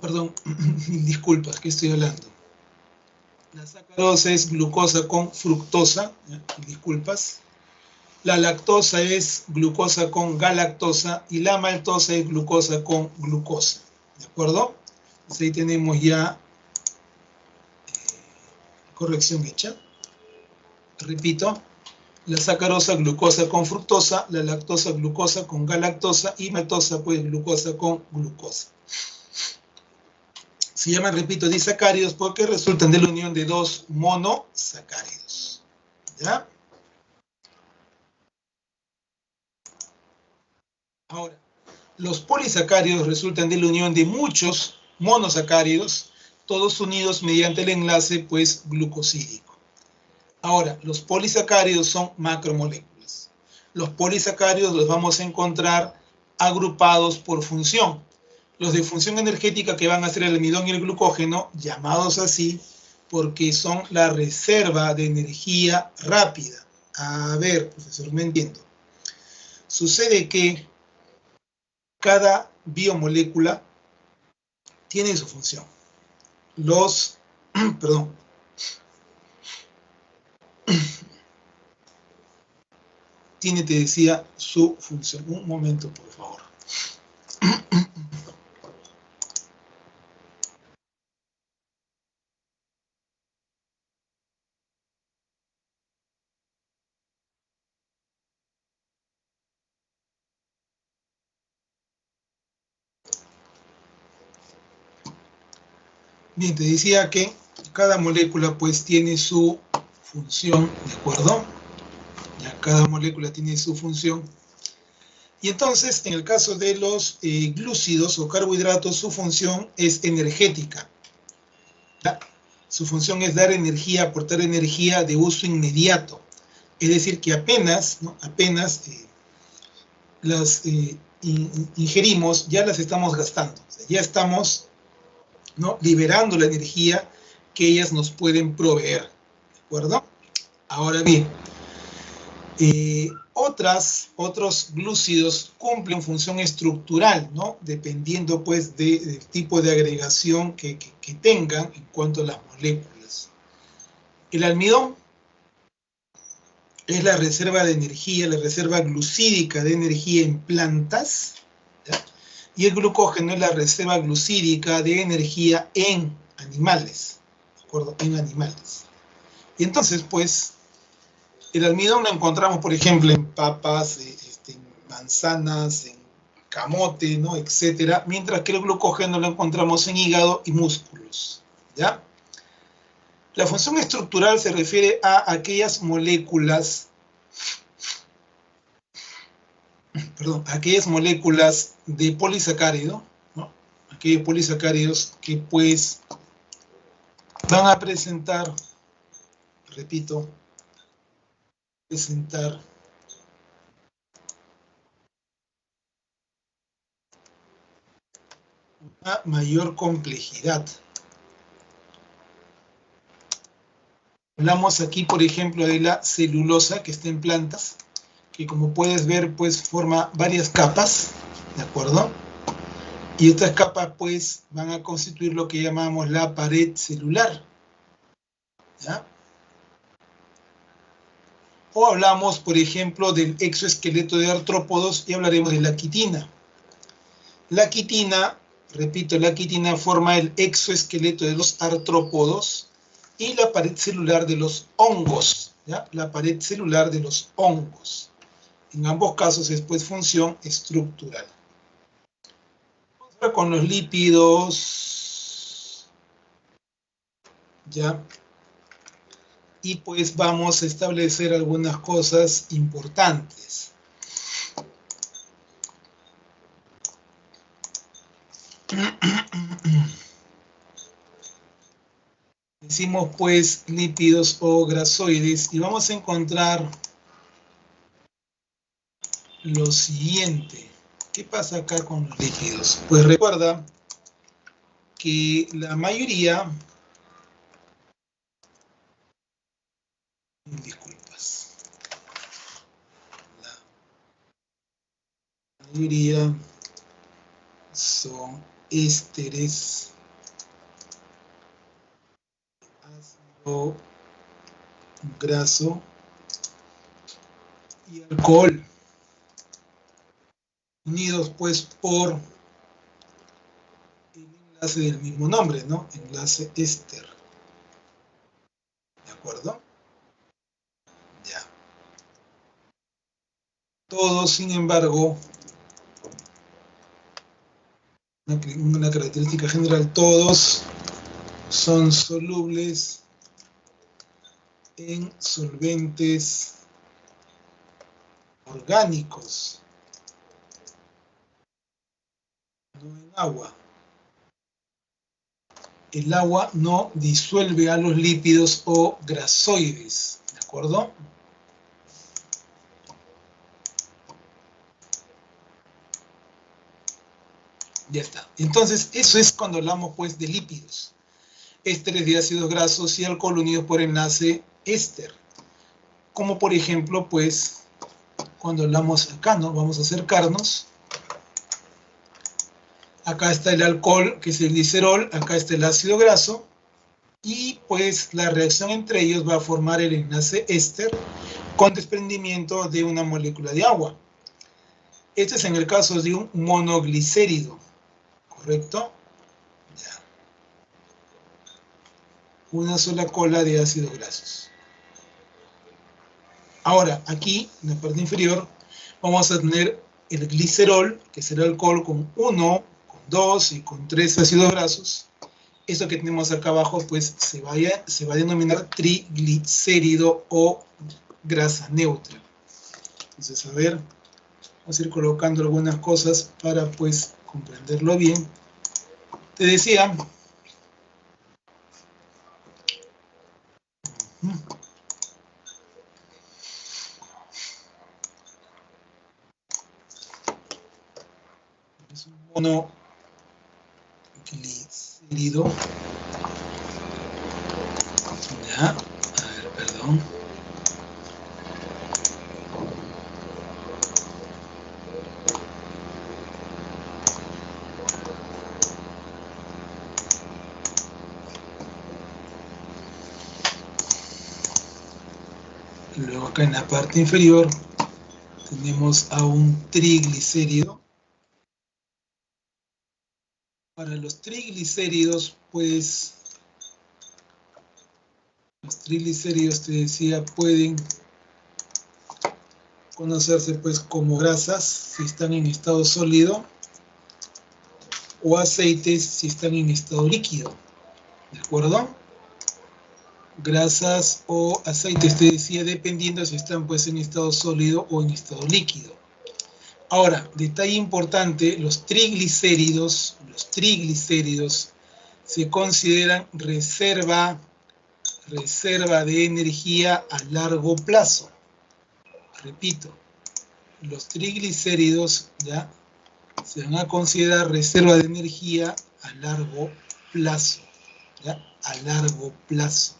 Perdón, disculpas, ¿qué estoy hablando? La sacarosa es glucosa con fructosa, disculpas. La lactosa es glucosa con galactosa y la maltosa es glucosa con glucosa, ¿de acuerdo? Entonces ahí tenemos ya corrección hecha. Repito, la sacarosa glucosa con fructosa, la lactosa glucosa con galactosa y maltosa pues glucosa con glucosa. Se llaman, repito, disacáridos porque resultan de la unión de dos monosacáridos. ¿Ya? Ahora, los polisacáridos resultan de la unión de muchos monosacáridos, todos unidos mediante el enlace, pues, glucosídico. Ahora, los polisacáridos son macromoléculas. Los polisacáridos los vamos a encontrar agrupados por función. Los de función energética que van a ser el almidón y el glucógeno, llamados así, porque son la reserva de energía rápida. A ver, profesor, no entiendo. Sucede que cada biomolécula tiene su función. Tiene, te decía, su función. Un momento, por favor. Bien, te decía que cada molécula pues tiene su función, ¿de acuerdo? Ya cada molécula tiene su función. Y entonces, en el caso de los glúcidos o carbohidratos, su función es energética. ¿Ya? Su función es dar energía, aportar energía de uso inmediato. Es decir, que apenas las ingerimos, ya las estamos gastando. O sea, ya estamos, ¿no?, liberando la energía que ellas nos pueden proveer. ¿De acuerdo? Ahora bien, otros glúcidos cumplen función estructural, ¿no? Dependiendo pues del tipo de agregación que tengan en cuanto a las moléculas. El almidón es la reserva de energía, la reserva glucídica de energía en plantas, ¿ya? Y el glucógeno es la reserva glucídica de energía en animales, ¿de acuerdo? En animales. Y entonces, pues, el almidón lo encontramos, por ejemplo, en papas, en manzanas, en camote, ¿no?, etcétera, mientras que el glucógeno lo encontramos en hígado y músculos, ¿ya? La función estructural se refiere a aquellas moléculas, de polisacárido, ¿no? Aquellos polisacáridos que pues van a presentar, repito, una mayor complejidad. Hablamos aquí, por ejemplo, de la celulosa que está en plantas, que como puedes ver, pues forma varias capas, ¿de acuerdo? Y estas capas, pues, van a constituir lo que llamamos la pared celular, ¿ya? O hablamos, por ejemplo, del exoesqueleto de artrópodos y hablaremos de la quitina. La quitina, repito, la quitina forma el exoesqueleto de los artrópodos y la pared celular de los hongos, ¿ya? La pared celular de los hongos. En ambos casos es, pues, función estructural. Ahora con los lípidos, ¿ya? Y pues vamos a establecer algunas cosas importantes. Decimos pues lípidos o grasoides y vamos a encontrar lo siguiente. ¿Qué pasa acá con los lípidos? Pues recuerda que la mayoría, disculpas, la mayoría son ésteres, ácido graso y alcohol, unidos pues por el enlace del mismo nombre, ¿no? Enlace éster. ¿De acuerdo? Ya. Todos, sin embargo, una característica general, todos son solubles en solventes orgánicos, no en agua. El agua no disuelve a los lípidos o grasoides, ¿de acuerdo? Ya está. Entonces, eso es cuando hablamos pues de lípidos. Ésteres de ácidos grasos y alcohol unidos por enlace éster. Como por ejemplo, pues, cuando hablamos acá, ¿no? Vamos a acercarnos. Acá está el alcohol, que es el glicerol, acá está el ácido graso, y pues la reacción entre ellos va a formar el enlace éster con desprendimiento de una molécula de agua. Este es en el caso de un monoglicérido, ¿correcto? Ya. Una sola cola de ácidos grasos. Ahora, aquí, en la parte inferior, vamos a tener el glicerol, que es el alcohol con 1, con 2 y con 3 ácidos grasos. Esto que tenemos acá abajo, pues, se va a denominar triglicérido o grasa neutra. Entonces, a ver, vamos a ir colocando algunas cosas para, pues, comprenderlo bien. Te decía... es un monoglicérido. Ya, a ver, perdón. Luego acá en la parte inferior tenemos a un triglicérido. Para los triglicéridos, pues, los triglicéridos, te decía, pueden conocerse pues como grasas si están en estado sólido o aceites si están en estado líquido, ¿de acuerdo? Grasas o aceites, te decía, dependiendo si están pues en estado sólido o en estado líquido. Ahora, detalle importante, los triglicéridos se consideran reserva de energía a largo plazo. Repito, los triglicéridos ya se van a considerar reserva de energía a largo plazo, ¿ya? A largo plazo.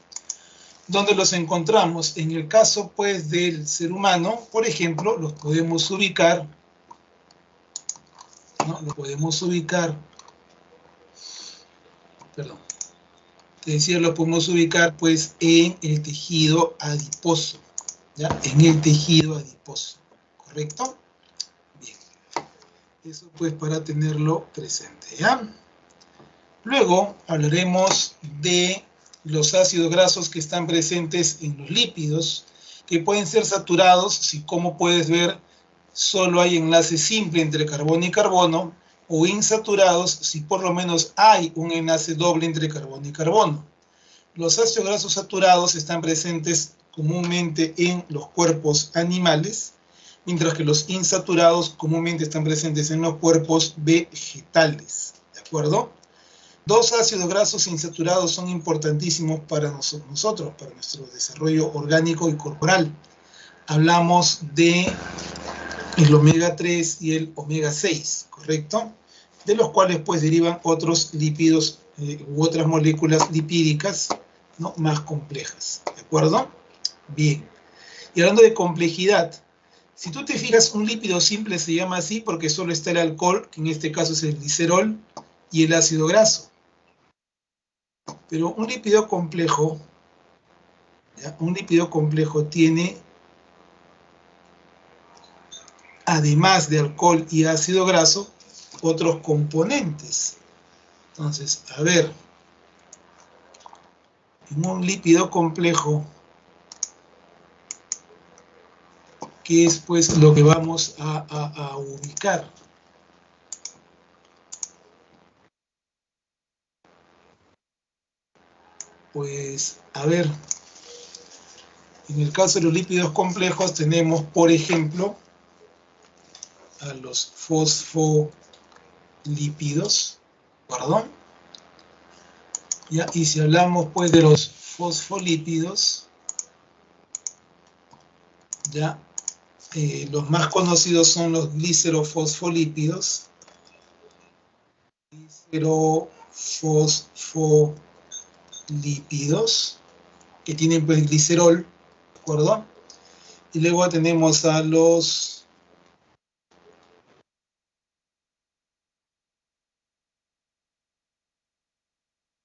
¿Dónde los encontramos? En el caso, pues, del ser humano, por ejemplo, los podemos ubicar, ¿no? Los podemos ubicar, perdón, te decía, lo podemos ubicar, pues, en el tejido adiposo, ¿ya? En el tejido adiposo, ¿correcto? Bien, eso, pues, para tenerlo presente, ¿ya? Luego hablaremos de los ácidos grasos que están presentes en los lípidos, que pueden ser saturados si, como puedes ver, solo hay enlace simple entre carbono y carbono, o insaturados si por lo menos hay un enlace doble entre carbono y carbono. Los ácidos grasos saturados están presentes comúnmente en los cuerpos animales, mientras que los insaturados comúnmente están presentes en los cuerpos vegetales, ¿de acuerdo? Dos ácidos grasos insaturados son importantísimos para nosotros, para nuestro desarrollo orgánico y corporal. Hablamos de el omega 3 y el omega 6, ¿correcto? De los cuales, pues, derivan otros lípidos u otras moléculas lipídicas, ¿no? Más complejas, ¿de acuerdo? Bien. Y hablando de complejidad, si tú te fijas, un lípido simple se llama así porque solo está el alcohol, que en este caso es el glicerol, y el ácido graso. Pero un lípido complejo, ¿ya? Un lípido complejo tiene, además de alcohol y ácido graso, otros componentes. Entonces, a ver, en un lípido complejo, ¿qué es, pues, lo que vamos a ubicar? Pues, a ver, en el caso de los lípidos complejos tenemos, por ejemplo, a los fosfolípidos, ¿perdón? ¿Ya? Y si hablamos, pues, de los fosfolípidos, ¿ya? Los más conocidos son los glicerofosfolípidos, que tienen, pues, glicerol, ¿de acuerdo? Y luego tenemos a los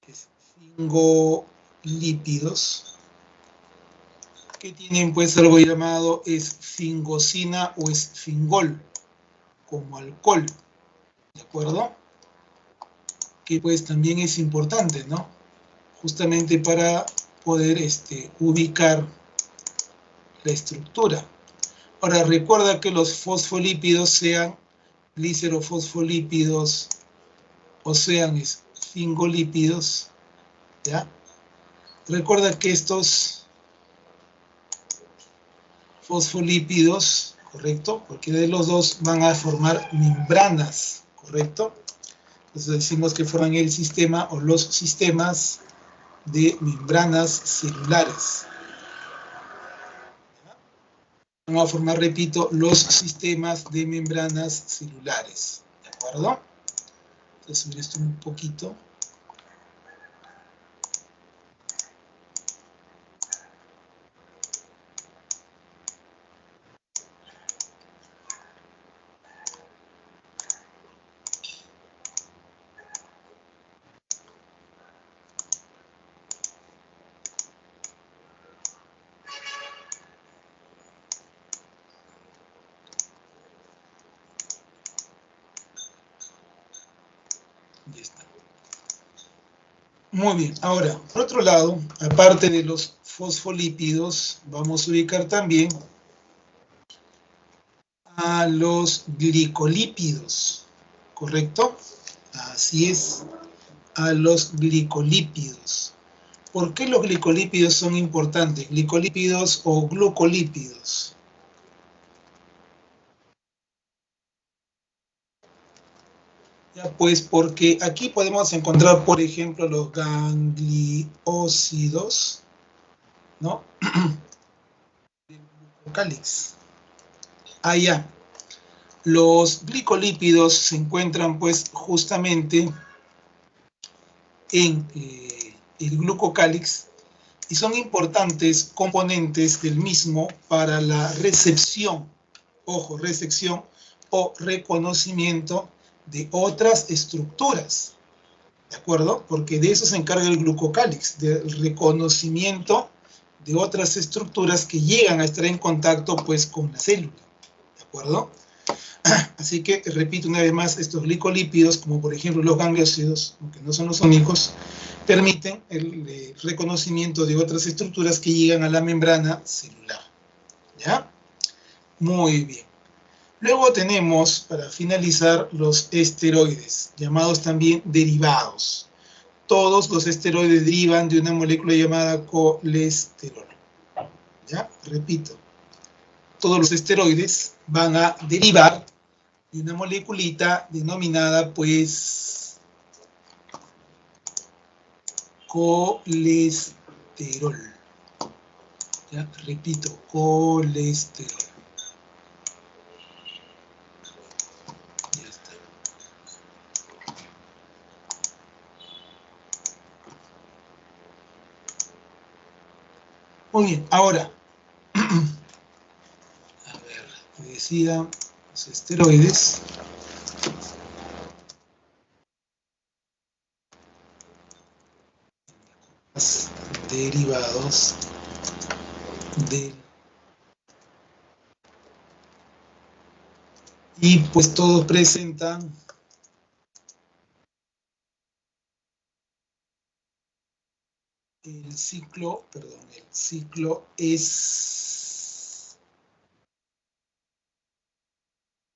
esfingolípidos, que tienen, pues, algo llamado esfingosina o esfingol, como alcohol, ¿de acuerdo? Que, pues, también es importante, ¿no? Justamente para poder ubicar la estructura. Ahora, recuerda que los fosfolípidos, sean glicerofosfolípidos o sean esfingolípidos, ¿ya? Recuerda que estos fosfolípidos, ¿correcto? Porque de los dos van a formar membranas, ¿correcto? Entonces decimos que forman el sistema o los sistemas de membranas celulares. Van a formar, repito, los sistemas de membranas celulares, ¿de acuerdo? Voy a subir esto un poquito. Ya está. Muy bien, ahora, por otro lado, aparte de los fosfolípidos, vamos a ubicar también a los glicolípidos, ¿correcto? Así es, a los glicolípidos. ¿Por qué los glicolípidos son importantes? ¿Glicolípidos o glucolípidos? Ya, pues porque aquí podemos encontrar, por ejemplo, los gangliósidos, ¿no? Cáliz. Ah, ya. Los glicolípidos se encuentran pues justamente en el glucocálix y son importantes componentes del mismo para la recepción, ojo, recepción o reconocimiento de otras estructuras, ¿de acuerdo? Porque de eso se encarga el glucocálix, del reconocimiento de otras estructuras que llegan a estar en contacto pues con la célula, ¿de acuerdo? Así que repito una vez más, estos glicolípidos, como por ejemplo los gangliósidos, aunque no son los únicos, permiten el reconocimiento de otras estructuras que llegan a la membrana celular. ¿Ya? Muy bien. Luego tenemos, para finalizar, los esteroides, llamados también derivados. Todos los esteroides derivan de una molécula llamada colesterol. ¿Ya? Repito. Todos los esteroides van a derivar de una moleculita denominada, pues, colesterol. ¿Ya? Repito, colesterol. Ya está. Muy bien, ahora, a ver, decía los esteroides. Derivados del... Y pues todos presentan el ciclo, perdón, el ciclo es...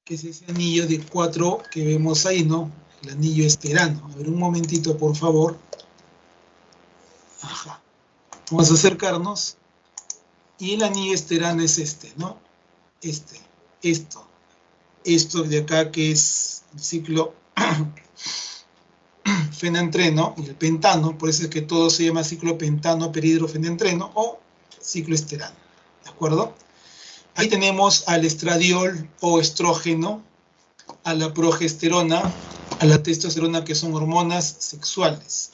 que es ese anillo de 4 que vemos ahí, ¿no? El anillo esterano. A ver, un momentito, por favor. Ajá. Vamos a acercarnos. Y el anillo esterano es este, ¿no? Esto de acá que es el ciclo fenantreno y el pentano, por eso es que todo se llama ciclo pentano peridrofenantreno o ciclo esterano, ¿de acuerdo? Ahí tenemos al estradiol o estrógeno, a la progesterona, a la testosterona, que son hormonas sexuales,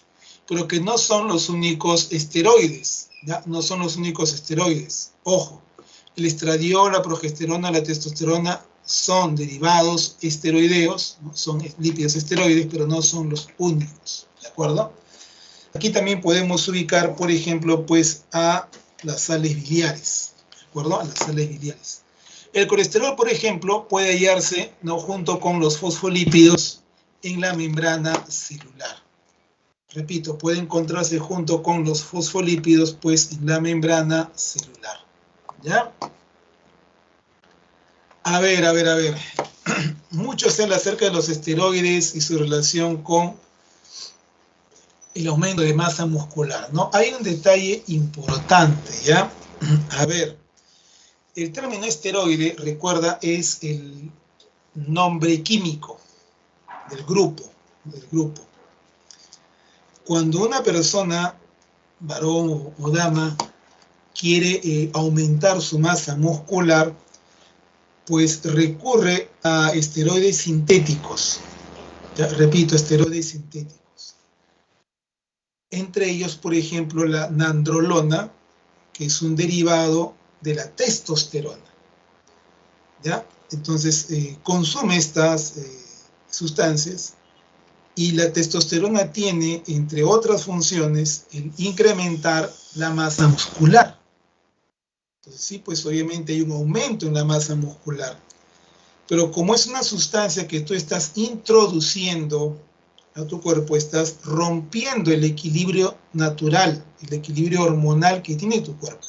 pero que no son los únicos esteroides, ¿ya? No son los únicos esteroides. Ojo, el estradiol, la progesterona, la testosterona son derivados esteroideos, ¿no? Son lípidos esteroides, pero no son los únicos, ¿de acuerdo? Aquí también podemos ubicar, por ejemplo, pues a las sales biliares, ¿de acuerdo? A las sales biliares. El colesterol, por ejemplo, puede hallarse, ¿no?, junto con los fosfolípidos en la membrana celular. Repito, puede encontrarse junto con los fosfolípidos, pues, en la membrana celular. ¿Ya? A ver. Mucho se habla acerca de los esteroides y su relación con el aumento de masa muscular, ¿no? Hay un detalle importante, ¿ya? A ver, el término esteroide, recuerda, es el nombre químico del grupo. Cuando una persona, varón o dama, quiere aumentar su masa muscular, pues recurre a esteroides sintéticos. Ya, repito, esteroides sintéticos. Entre ellos, por ejemplo, la nandrolona, que es un derivado de la testosterona. ¿Ya? Entonces, consume estas sustancias, y la testosterona tiene, entre otras funciones, el incrementar la masa muscular. Entonces, sí, pues obviamente hay un aumento en la masa muscular. Pero como es una sustancia que tú estás introduciendo a tu cuerpo, estás rompiendo el equilibrio natural, el equilibrio hormonal que tiene tu cuerpo.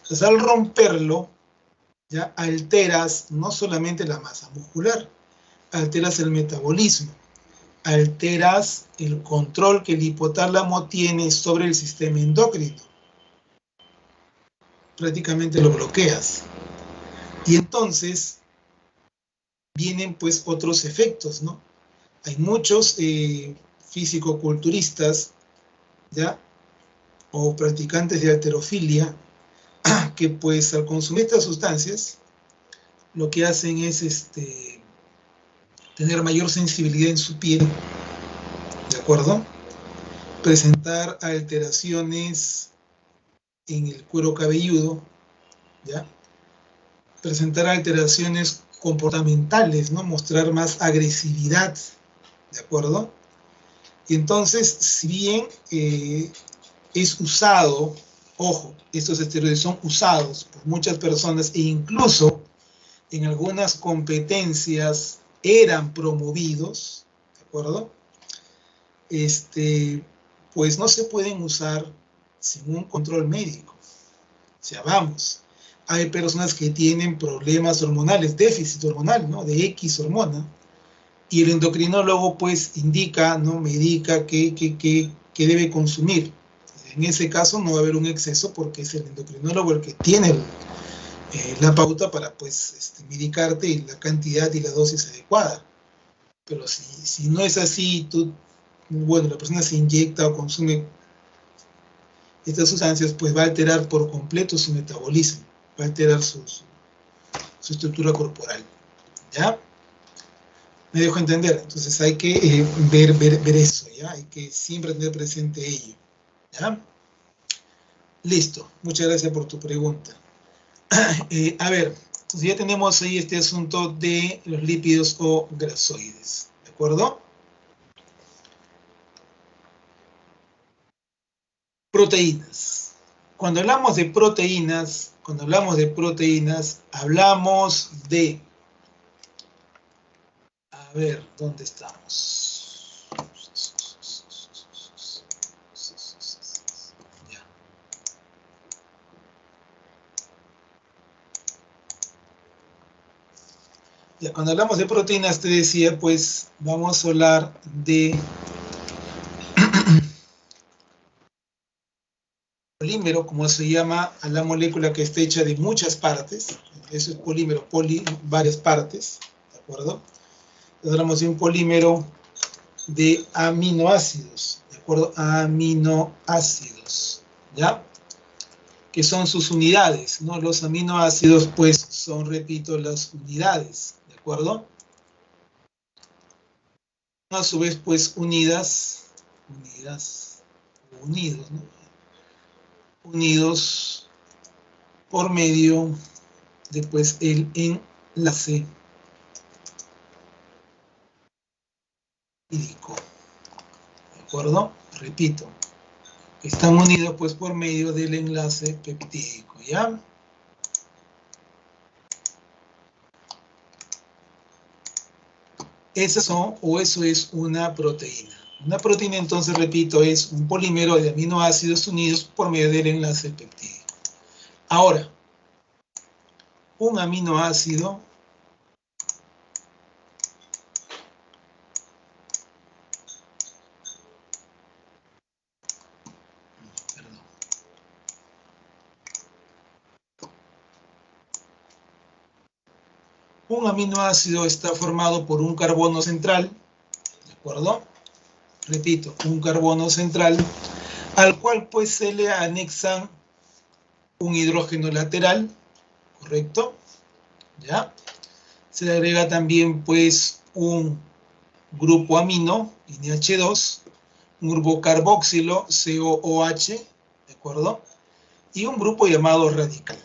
Entonces, al romperlo, ya alteras no solamente la masa muscular, alteras el metabolismo, alteras el control que el hipotálamo tiene sobre el sistema endocrino. Prácticamente lo bloqueas. Y entonces vienen pues otros efectos, ¿no? Hay muchos físico-culturistas, ¿ya?, o practicantes de halterofilia, que pues al consumir estas sustancias lo que hacen es tener mayor sensibilidad en su piel, ¿de acuerdo? Presentar alteraciones en el cuero cabelludo, ¿ya? Presentar alteraciones comportamentales, ¿no? Mostrar más agresividad, ¿de acuerdo? Y entonces, si bien es usado, ojo, estos esteroides son usados por muchas personas e incluso en algunas competencias eran promovidos, ¿de acuerdo? Pues no se pueden usar sin un control médico. O sea, vamos, hay personas que tienen problemas hormonales, déficit hormonal, ¿no? De X hormona, y el endocrinólogo pues indica, ¿no? Medica que debe consumir. En ese caso no va a haber un exceso porque es el endocrinólogo el que tiene la pauta para pues medicarte y la cantidad y la dosis adecuada. Pero si no es así, bueno, la persona se inyecta o consume estas sustancias, pues va a alterar por completo su metabolismo, va a alterar su estructura corporal, ¿ya? Me dejo entender, entonces hay que ver eso, ¿ya? Hay que siempre tener presente ello, ¿ya? Listo, muchas gracias por tu pregunta. A ver, entonces ya tenemos ahí este asunto de los lípidos o grasoides, ¿de acuerdo? Proteínas. Cuando hablamos de proteínas, hablamos de... A ver, ¿dónde estamos? Ya. Ya, cuando hablamos de proteínas, te decía, pues vamos a hablar de polímero, como se llama a la molécula que está hecha de muchas partes. Eso es polímero, varias partes, ¿de acuerdo? Entonces hablamos de un polímero de aminoácidos, ¿de acuerdo? Aminoácidos, ¿ya? Que son sus unidades, ¿no? Los aminoácidos, pues, son, repito, las unidades, ¿de acuerdo? A su vez, pues, unidos, ¿no? Unidos por medio de, pues, el enlace peptídico, ¿de acuerdo? Repito, están unidos, pues, por medio del enlace peptídico, ¿ya? Esas son, o eso es una proteína. Una proteína, entonces, repito, es un polímero de aminoácidos unidos por medio del enlace peptídico. Ahora, un aminoácido está formado por un carbono central, ¿de acuerdo? Repito, un carbono central, al cual pues se le anexan un hidrógeno lateral, ¿correcto? ¿Ya? Se le agrega también pues un grupo amino, NH2, un grupo carboxilo, COOH, ¿de acuerdo? Y un grupo llamado radical.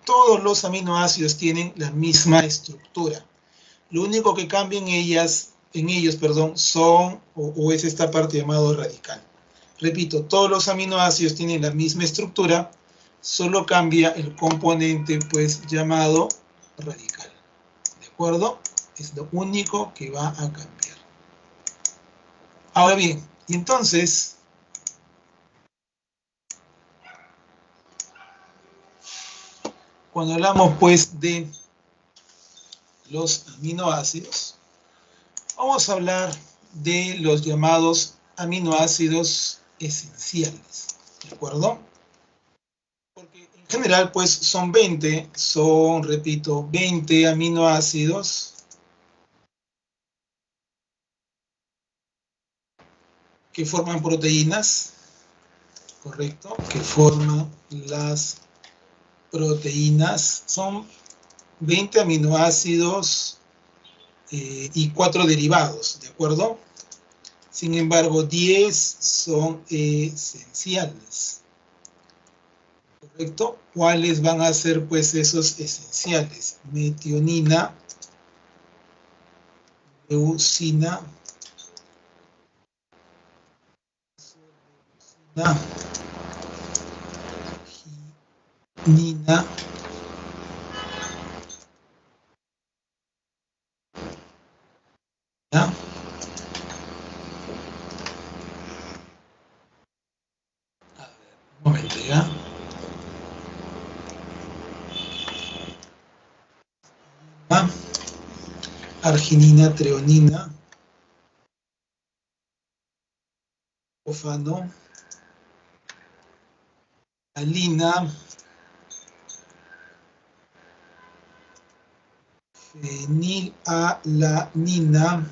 Todos los aminoácidos tienen la misma estructura. Lo único que cambia en ellos, son o es esta parte llamado radical. Repito, todos los aminoácidos tienen la misma estructura, solo cambia el componente pues llamado radical. ¿De acuerdo? Es lo único que va a cambiar. Ahora bien, y entonces, cuando hablamos pues de los aminoácidos, vamos a hablar de los llamados aminoácidos esenciales, ¿de acuerdo? Porque en general pues son 20, repito, 20 aminoácidos que forman proteínas, ¿correcto? Que forman las proteínas. Son 20 aminoácidos y 4 derivados, ¿de acuerdo? Sin embargo, 10 son esenciales, ¿correcto? ¿Cuáles van a ser, pues, esos esenciales? Metionina, leucina, ginina, ¿ya? A ver, un momento, ¿ya? Arginina, treonina, ofano, alina, fenilalanina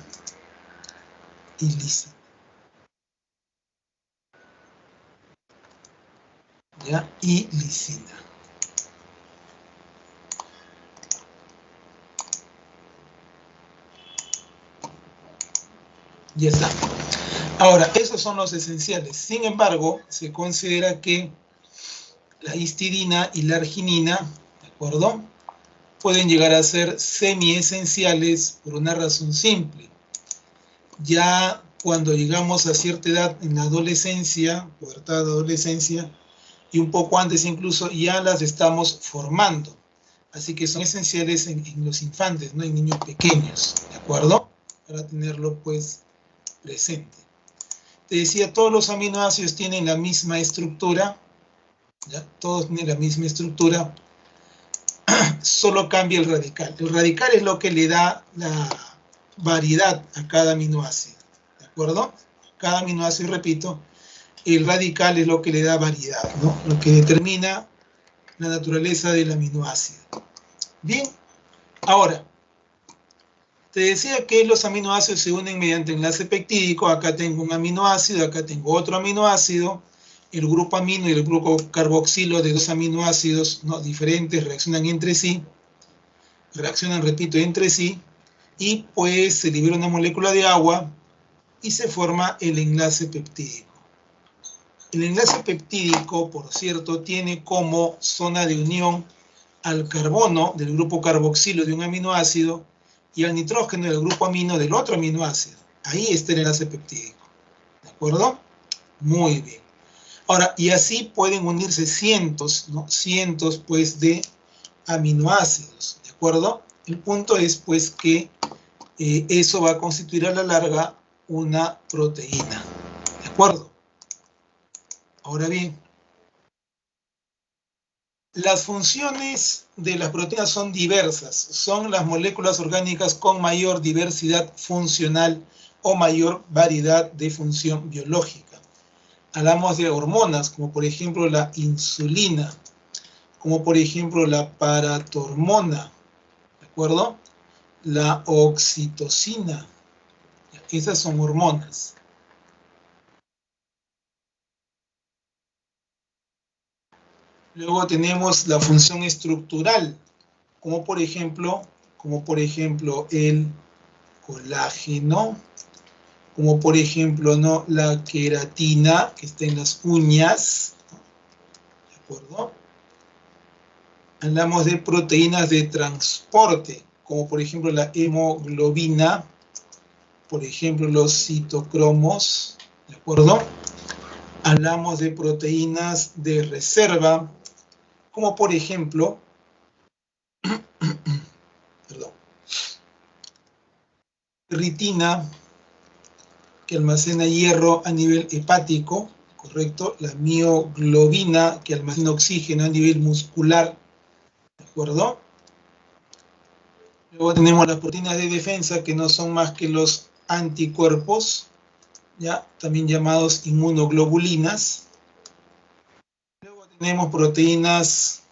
y lisina. ¿Ya? Y lisina. Ya está. Ahora, esos son los esenciales. Sin embargo, se considera que la histidina y la arginina, ¿de acuerdo?, pueden llegar a ser semiesenciales por una razón simple. Ya cuando llegamos a cierta edad en la adolescencia, pubertad, adolescencia, y un poco antes incluso, ya las estamos formando. Así que son esenciales en los infantes, ¿no? En niños pequeños, ¿de acuerdo? Para tenerlo, pues, presente. Te decía, todos los aminoácidos tienen la misma estructura, ¿ya? Todos tienen la misma estructura, solo cambia el radical. El radical es lo que le da la variedad a cada aminoácido, ¿de acuerdo? Cada aminoácido, repito, el radical es lo que le da variedad, ¿no? Lo que determina la naturaleza del aminoácido. Bien, ahora, te decía que los aminoácidos se unen mediante enlace peptídico. Acá tengo un aminoácido, acá tengo otro aminoácido. El grupo amino y el grupo carboxilo de dos aminoácidos, ¿no?, diferentes reaccionan entre sí. Reaccionan, repito, entre sí. Y pues se libera una molécula de agua y se forma el enlace peptídico. El enlace peptídico, por cierto, tiene como zona de unión al carbono del grupo carboxilo de un aminoácido y al nitrógeno del grupo amino del otro aminoácido. Ahí está el enlace peptídico. ¿De acuerdo? Muy bien. Ahora, y así pueden unirse cientos, ¿no? Cientos, pues, de aminoácidos. ¿De acuerdo? El punto es, pues, que eso va a constituir a la larga una proteína. ¿De acuerdo? Ahora bien, las funciones de las proteínas son diversas. Son las moléculas orgánicas con mayor diversidad funcional o mayor variedad de función biológica. Hablamos de hormonas, como por ejemplo la insulina, como por ejemplo la paratormona, ¿de acuerdo? La oxitocina. Esas son hormonas. Luego tenemos la función estructural, como por ejemplo el colágeno, como por ejemplo, ¿no?, la queratina, que está en las uñas, ¿de acuerdo? Hablamos de proteínas de transporte, como por ejemplo la hemoglobina, por ejemplo los citocromos, ¿de acuerdo? Hablamos de proteínas de reserva, como por ejemplo, ferritina, que almacena hierro a nivel hepático, ¿correcto? La mioglobina, que almacena oxígeno a nivel muscular, ¿de acuerdo? Luego tenemos las proteínas de defensa, que no son más que los anticuerpos, ¿ya?, también llamados inmunoglobulinas. Luego tenemos proteínas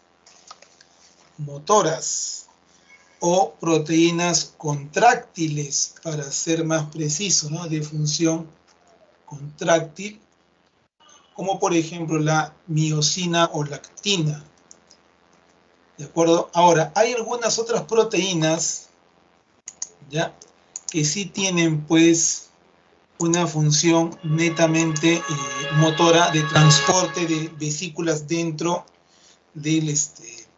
motoras o proteínas contráctiles, para ser más preciso, ¿no?, de función contráctil, como por ejemplo la miosina o lactina. ¿De acuerdo? Ahora, hay algunas otras proteínas, ¿ya?, que sí tienen, pues, una función netamente motora de transporte de vesículas dentro de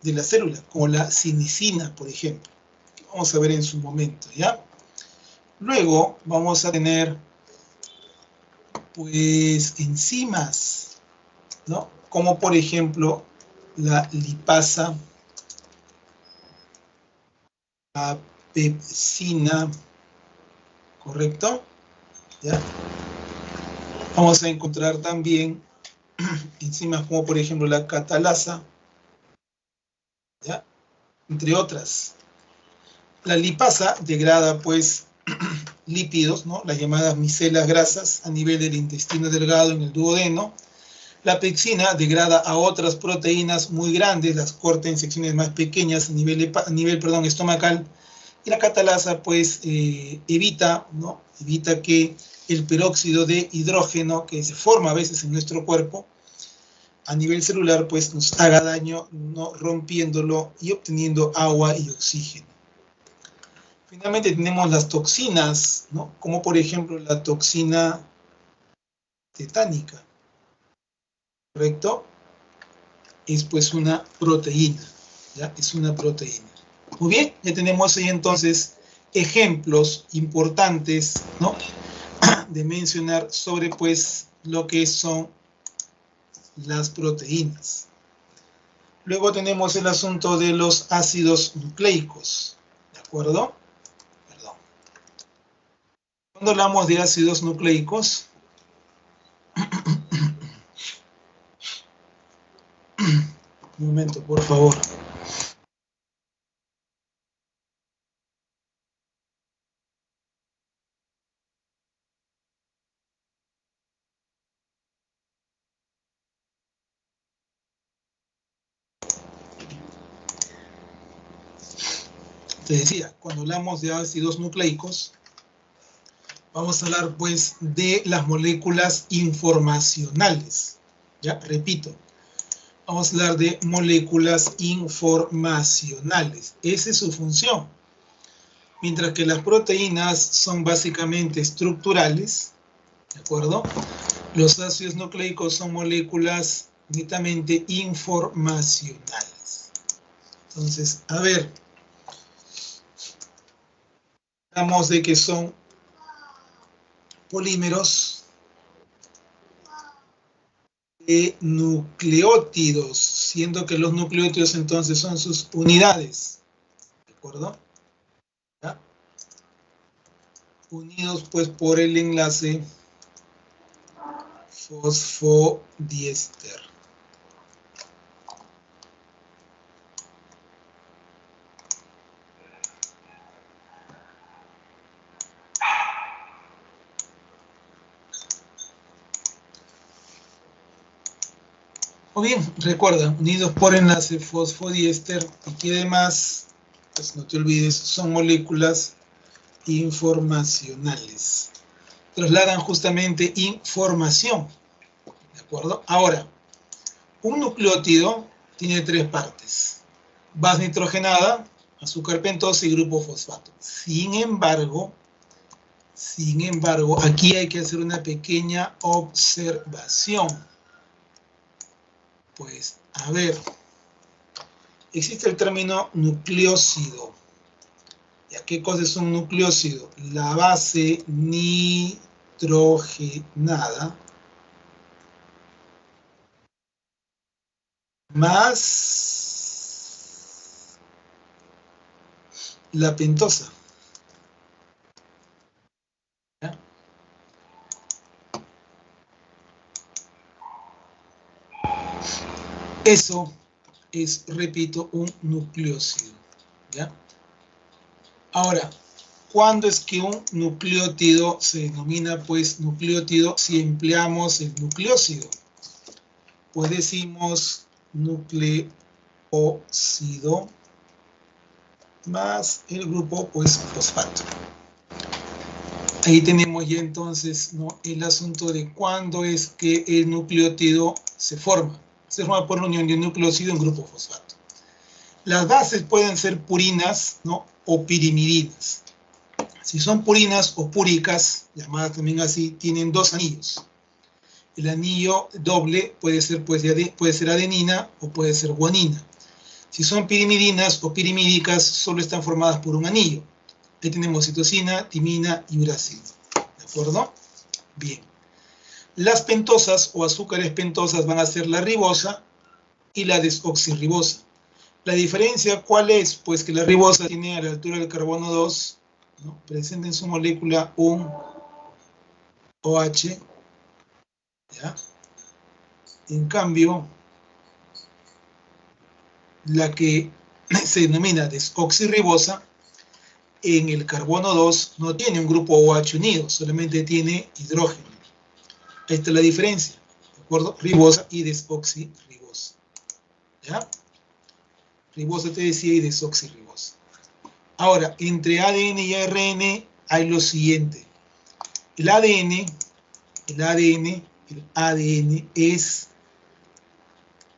la célula, como la sinicina, por ejemplo, que vamos a ver en su momento, ¿ya? Luego vamos a tener, pues, enzimas, ¿no? Como por ejemplo la lipasa, la pepsina, ¿correcto? ¿Ya? Vamos a encontrar también enzimas como por ejemplo la catalasa, ¿ya?, entre otras. La lipasa degrada, pues, lípidos, ¿no?, las llamadas micelas grasas a nivel del intestino delgado en el duodeno. La pepsina degrada a otras proteínas muy grandes, las corta en secciones más pequeñas a nivel estomacal. Y la catalasa, pues, evita que el peróxido de hidrógeno que se forma a veces en nuestro cuerpo a nivel celular, pues, nos haga daño, ¿no?, rompiéndolo y obteniendo agua y oxígeno. Finalmente tenemos las toxinas, ¿no?, como por ejemplo la toxina tetánica, ¿correcto? Es, pues, una proteína, ¿ya? Es una proteína. Muy bien, ya tenemos ahí entonces ejemplos importantes, ¿no?, de mencionar sobre, pues, lo que son las proteínas. Luego tenemos el asunto de los ácidos nucleicos, ¿de acuerdo? Perdón. Cuando hablamos de ácidos nucleicos, un momento, por favor. Te decía, cuando hablamos de ácidos nucleicos, vamos a hablar, pues, de las moléculas informacionales. Ya, repito, vamos a hablar de moléculas informacionales. Esa es su función. Mientras que las proteínas son básicamente estructurales, ¿de acuerdo? Los ácidos nucleicos son moléculas netamente informacionales. Entonces, a ver, hablamos de que son polímeros de nucleótidos, siendo que los nucleótidos entonces son sus unidades, ¿de acuerdo? ¿Ya? Unidos, pues, por el enlace fosfodiéster. O bien, recuerda, unidos por enlace fosfodiéster, y que además, pues no te olvides, son moléculas informacionales. Trasladan justamente información, ¿de acuerdo? Ahora, un nucleótido tiene tres partes: base nitrogenada, azúcar pentosa y grupo fosfato. Sin embargo, aquí hay que hacer una pequeña observación. Pues, a ver, existe el término nucleócido. ¿Ya qué cosa es un nucleócido? La base nitrogenada más la pentosa. ¿Ya? Eso es, repito, un nucleócido. ¿Ya? Ahora, ¿cuándo es que un nucleótido se denomina, pues, nucleótido si empleamos el nucleócido? Pues decimos nucleócido más el grupo, pues, fosfato. Ahí tenemos ya entonces, ¿no?, el asunto de cuándo es que el nucleótido se forma. Se forma por la unión de un nucleócido y un grupo fosfato. Las bases pueden ser purinas, ¿no? O pirimidinas. Si son purinas o púricas, llamadas también así, tienen dos anillos. El anillo doble puede ser adenina o puede ser guanina. Si son pirimidinas o pirimídicas, solo están formadas por un anillo. Ahí tenemos citosina, timina y uracilo. ¿De acuerdo? Bien. Las pentosas o azúcares pentosas van a ser la ribosa y la desoxirribosa. La diferencia, ¿cuál es? Pues que la ribosa tiene a la altura del carbono 2, ¿no? Presente en su molécula un OH, ¿ya? En cambio, la que se denomina desoxirribosa, en el carbono 2 no tiene un grupo OH unido, solamente tiene hidrógeno. Ahí está la diferencia, ¿de acuerdo? Ribosa y desoxirribosa, ¿ya? Ribosa te decía y desoxirribosa. Ahora, entre ADN y ARN hay lo siguiente. El ADN es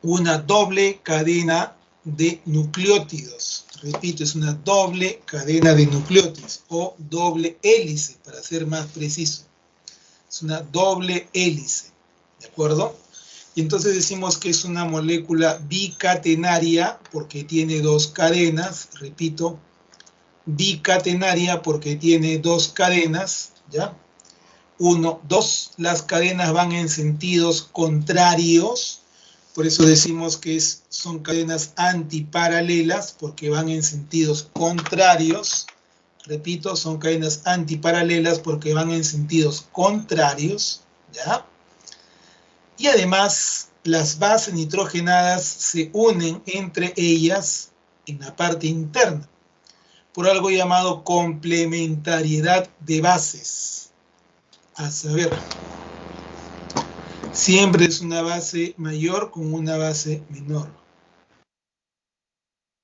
una doble cadena de nucleótidos. Repito, es una doble cadena de nucleótidos o doble hélice, para ser más preciso. Es una doble hélice, ¿de acuerdo? Y entonces decimos que es una molécula bicatenaria porque tiene dos cadenas, repito, bicatenaria porque tiene dos cadenas, ¿ya? 1, 2, las cadenas van en sentidos contrarios, por eso decimos que son cadenas antiparalelas, porque van en sentidos contrarios. Repito, son cadenas antiparalelas porque van en sentidos contrarios, ¿ya? Y además, las bases nitrogenadas se unen entre ellas en la parte interna, por algo llamado complementariedad de bases. A saber, siempre es una base mayor con una base menor.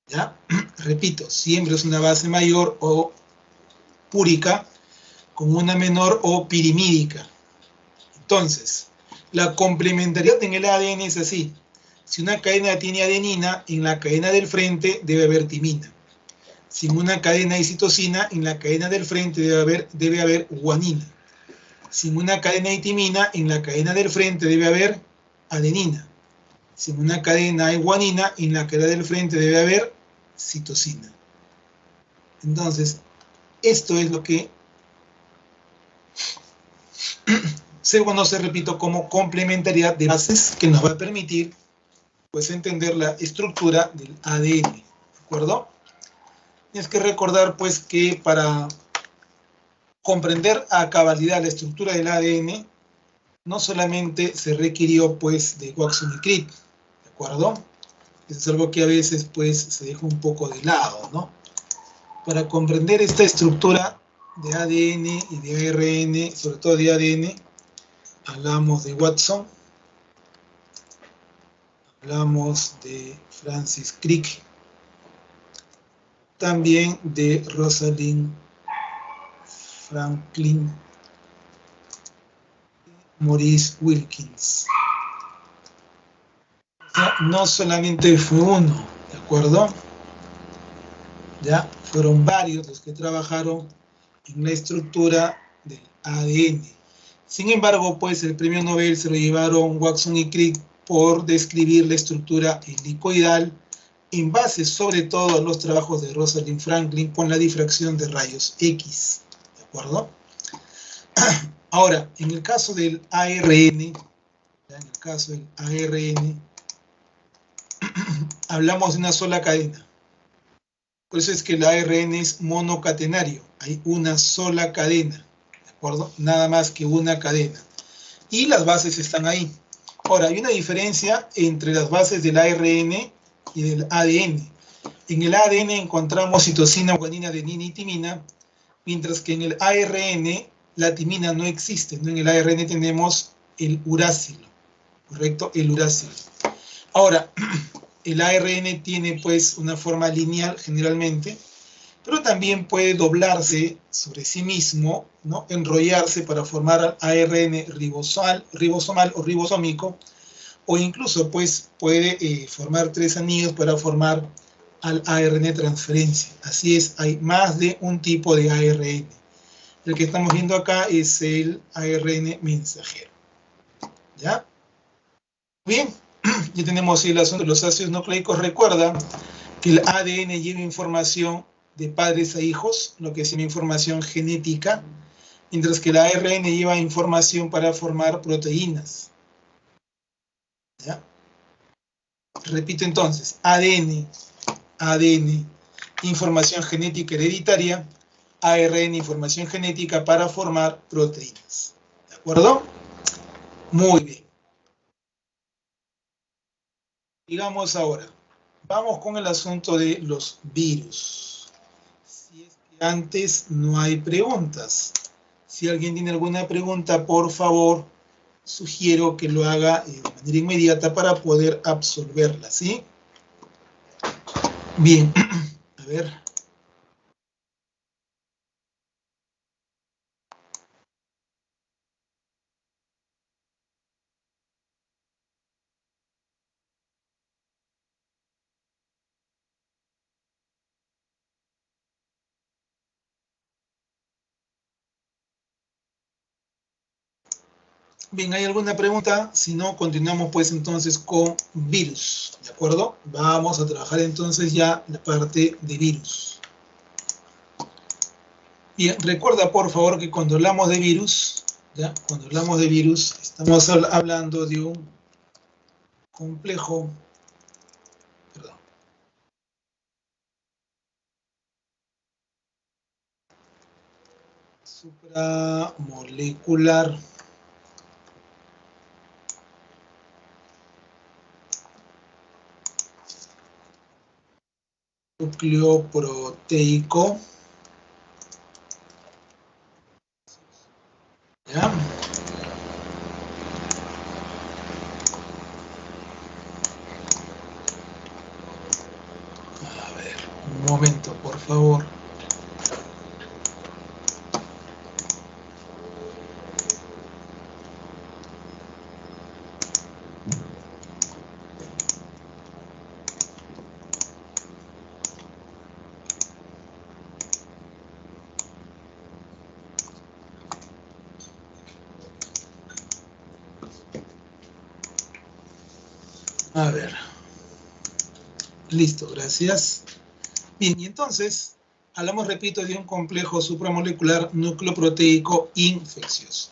¿Ya? Repito, siempre es una base mayor o púrica con una menor o pirimídica. Entonces, la complementariedad en el ADN es así. Si una cadena tiene adenina, en la cadena del frente debe haber timina. Si en una cadena hay citosina, en la cadena del frente debe haber guanina. Si en una cadena hay timina, en la cadena del frente debe haber adenina. Si en una cadena hay guanina, en la cadena del frente debe haber citosina. Entonces, esto es lo que se conoce, repito, como complementariedad de bases, que nos va a permitir pues entender la estructura del ADN, ¿de acuerdo? Tienes que recordar pues que para comprender a cabalidad la estructura del ADN, no solamente se requirió pues de Watson y Crick, ¿de acuerdo? Eso es algo que a veces pues se deja un poco de lado, ¿no? Para comprender esta estructura de ADN y de ARN, sobre todo de ADN, hablamos de Watson, hablamos de Francis Crick, también de Rosalind Franklin, Maurice Wilkins. O sea, no solamente fue uno, ¿de acuerdo? Ya fueron varios los que trabajaron en la estructura del ADN. Sin embargo, pues el premio Nobel se lo llevaron Watson y Crick por describir la estructura helicoidal en base sobre todo a los trabajos de Rosalind Franklin con la difracción de rayos X, ¿de acuerdo? Ahora, en el caso del ARN, hablamos de una sola cadena. Por eso es que el ARN es monocatenario, hay una sola cadena, ¿de acuerdo? Nada más que una cadena. Y las bases están ahí. Ahora, hay una diferencia entre las bases del ARN y del ADN. En el ADN encontramos citosina, guanina, adenina y timina, mientras que en el ARN la timina no existe, ¿no? En el ARN tenemos el uracilo, ¿correcto? El uracilo. Ahora, el ARN tiene pues una forma lineal generalmente, pero también puede doblarse sobre sí mismo, ¿no? Enrollarse para formar ARN ribosomal o ribosómico, o incluso pues puede formar 3 anillos para formar al ARN transferencia. Así es, hay más de un tipo de ARN. El que estamos viendo acá es el ARN mensajero. ¿Ya? Bien, ya tenemos el asunto de los ácidos nucleicos. Recuerda que el ADN lleva información de padres a hijos, lo que se llama información genética, mientras que el ARN lleva información para formar proteínas. ¿Ya? Repito entonces, ADN, información genética hereditaria, ARN, información genética para formar proteínas. ¿De acuerdo? Muy bien. Digamos ahora, vamos con el asunto de los virus. Si es que antes no hay preguntas. Si alguien tiene alguna pregunta, por favor, sugiero que lo haga de manera inmediata para poder absolverla, ¿sí? Bien, a ver. Bien, ¿hay alguna pregunta? Si no, continuamos pues entonces con virus, ¿de acuerdo? Vamos a trabajar entonces ya la parte de virus. Bien, recuerda por favor que cuando hablamos de virus, ¿ya? Cuando hablamos de virus, estamos hablando de un complejo, perdón, supramolecular nucleoproteico, ¿ya? A ver, un momento, por favor. A ver. Listo, gracias. Bien, y entonces hablamos, repito, de un complejo supramolecular nucleoproteico infeccioso.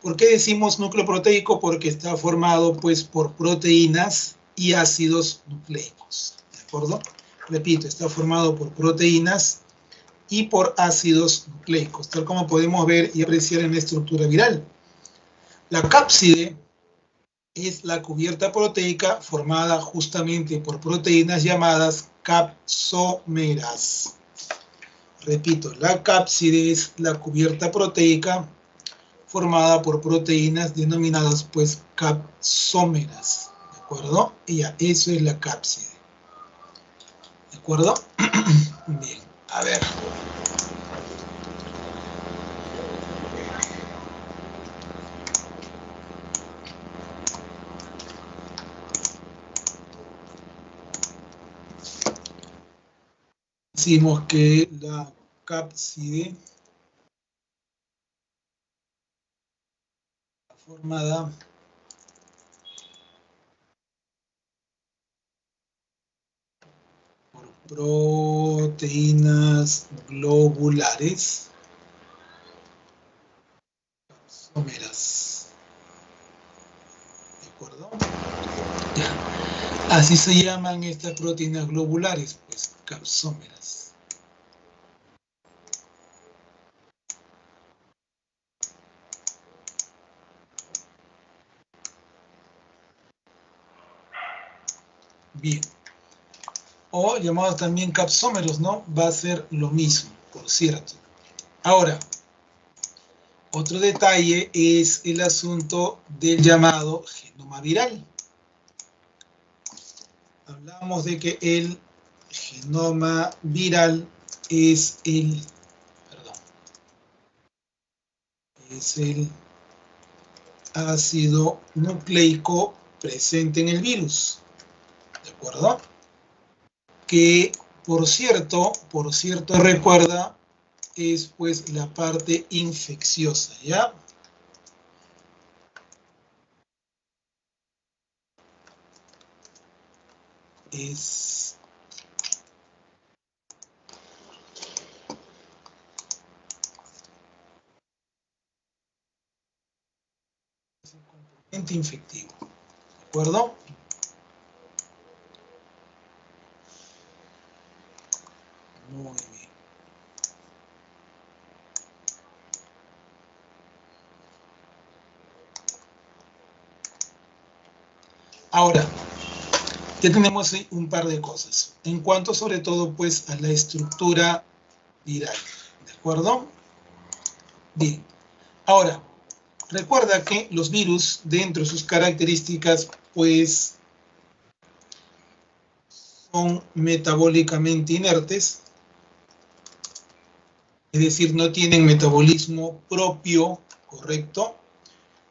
¿Por qué decimos nucleoproteico? Porque está formado pues por proteínas y ácidos nucleicos, ¿de acuerdo? Repito, está formado por proteínas y por ácidos nucleicos, tal como podemos ver y apreciar en la estructura viral. La cápside es la cubierta proteica formada justamente por proteínas llamadas capsómeras. Repito, la cápside es la cubierta proteica formada por proteínas denominadas pues capsómeras, ¿de acuerdo? Y ya, eso es la cápside, ¿de acuerdo? Bien, a ver. Decimos que la cápside formada por proteínas globulares, capsómeras, ¿de acuerdo? Así se llaman estas proteínas globulares, pues capsómeras. Bien. O llamados también capsómeros, ¿no? Va a ser lo mismo, por cierto. Ahora, otro detalle es el asunto del llamado genoma viral. Hablamos de que el genoma viral es el ácido nucleico presente en el virus, ¿de acuerdo? que por cierto, recuerda, es pues la parte infecciosa, ¿ya? Es un componente infectivo, ¿de acuerdo? Muy bien. Ahora, ya tenemos un par de cosas. En cuanto sobre todo pues a la estructura viral, ¿de acuerdo? Bien. Ahora, recuerda que los virus, dentro de sus características, pues son metabólicamente inertes, es decir, no tienen metabolismo propio, ¿correcto?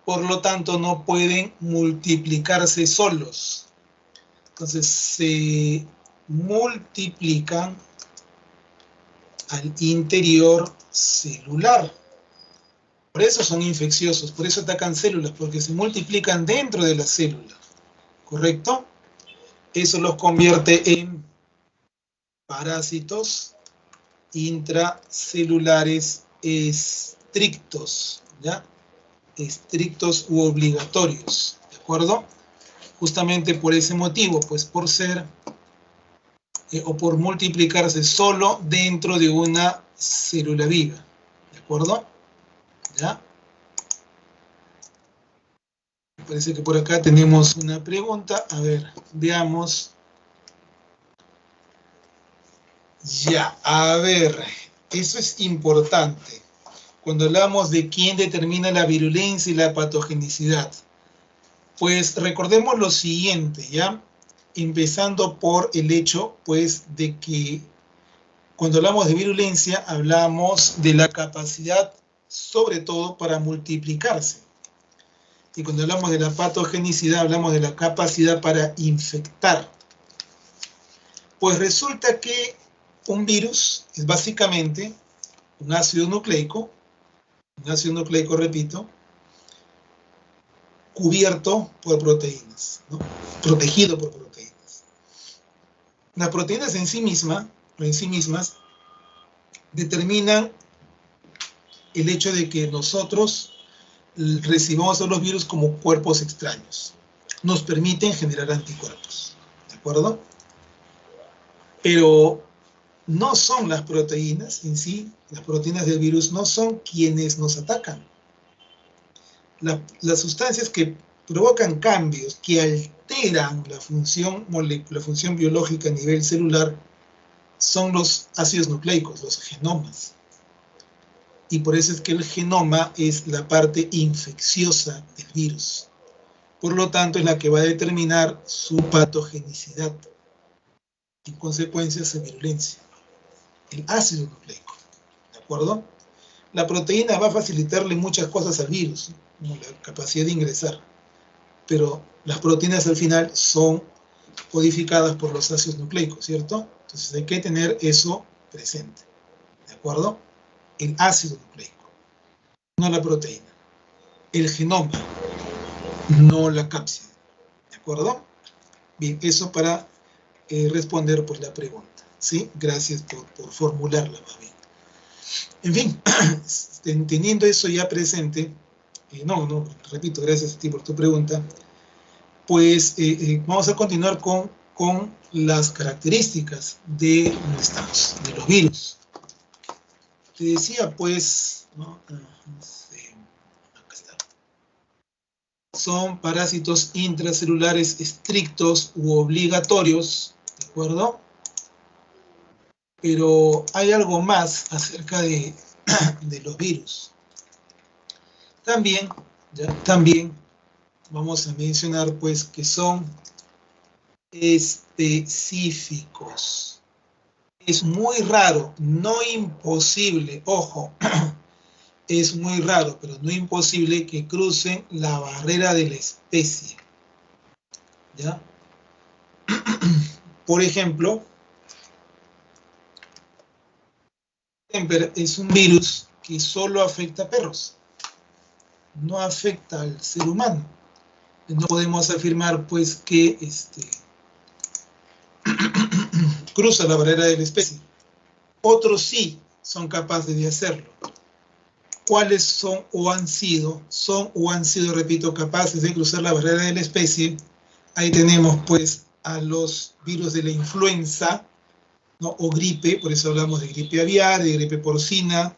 Por lo tanto, no pueden multiplicarse solos. Entonces, se multiplican al interior celular. Por eso son infecciosos, por eso atacan células, porque se multiplican dentro de la célula, ¿correcto? Eso los convierte en parásitos intracelulares estrictos, ¿ya? Estrictos u obligatorios, ¿de acuerdo? Justamente por ese motivo, pues por ser o por multiplicarse solo dentro de una célula viva, ¿de acuerdo? ¿Ya? Parece que por acá tenemos una pregunta. A ver, veamos. Ya, a ver, eso es importante. Cuando hablamos de quién determina la virulencia y la patogenicidad, pues recordemos lo siguiente, ¿ya? Empezando por el hecho, pues, de que cuando hablamos de virulencia, hablamos de la capacidad, sobre todo, para multiplicarse. Y cuando hablamos de la patogenicidad, hablamos de la capacidad para infectar. Pues resulta que un virus es básicamente un ácido nucleico, repito, cubierto por proteínas, ¿no? Protegido por proteínas. Las proteínas en sí mismas determinan el hecho de que nosotros recibamos a los virus como cuerpos extraños. Nos permiten generar anticuerpos, ¿de acuerdo? Pero no son las proteínas en sí, las proteínas del virus no son quienes nos atacan. Las sustancias que provocan cambios, que alteran la función biológica a nivel celular, son los ácidos nucleicos, los genomas. Y por eso es que el genoma es la parte infecciosa del virus. Por lo tanto, es la que va a determinar su patogenicidad. En consecuencia, su virulencia. El ácido nucleico, ¿de acuerdo? La proteína va a facilitarle muchas cosas al virus, como la capacidad de ingresar, pero las proteínas al final son codificadas por los ácidos nucleicos, ¿cierto? Entonces hay que tener eso presente, ¿de acuerdo? El ácido nucleico, no la proteína. El genoma, no la cápside, ¿de acuerdo? Bien, eso para responder por la pregunta, ¿sí? Gracias por formularla más bien. En fin, teniendo eso ya presente, repito, gracias a ti por tu pregunta, pues vamos a continuar con las características de los virus. Te decía, pues, ¿no? Acá está. Son parásitos intracelulares estrictos u obligatorios, ¿de acuerdo? Pero hay algo más acerca de los virus. También vamos a mencionar pues que son específicos. Es muy raro, no imposible, ojo, es muy raro, pero no imposible que crucen la barrera de la especie. ¿Ya? Por ejemplo, Gutenberg es un virus que solo afecta a perros, no afecta al ser humano. No podemos afirmar, pues, que cruza la barrera de la especie. Otros sí son capaces de hacerlo. ¿Cuáles son o han sido, repito, capaces de cruzar la barrera de la especie? Ahí tenemos, pues, a los virus de la influenza, ¿no? O gripe, por eso hablamos de gripe aviar, de gripe porcina,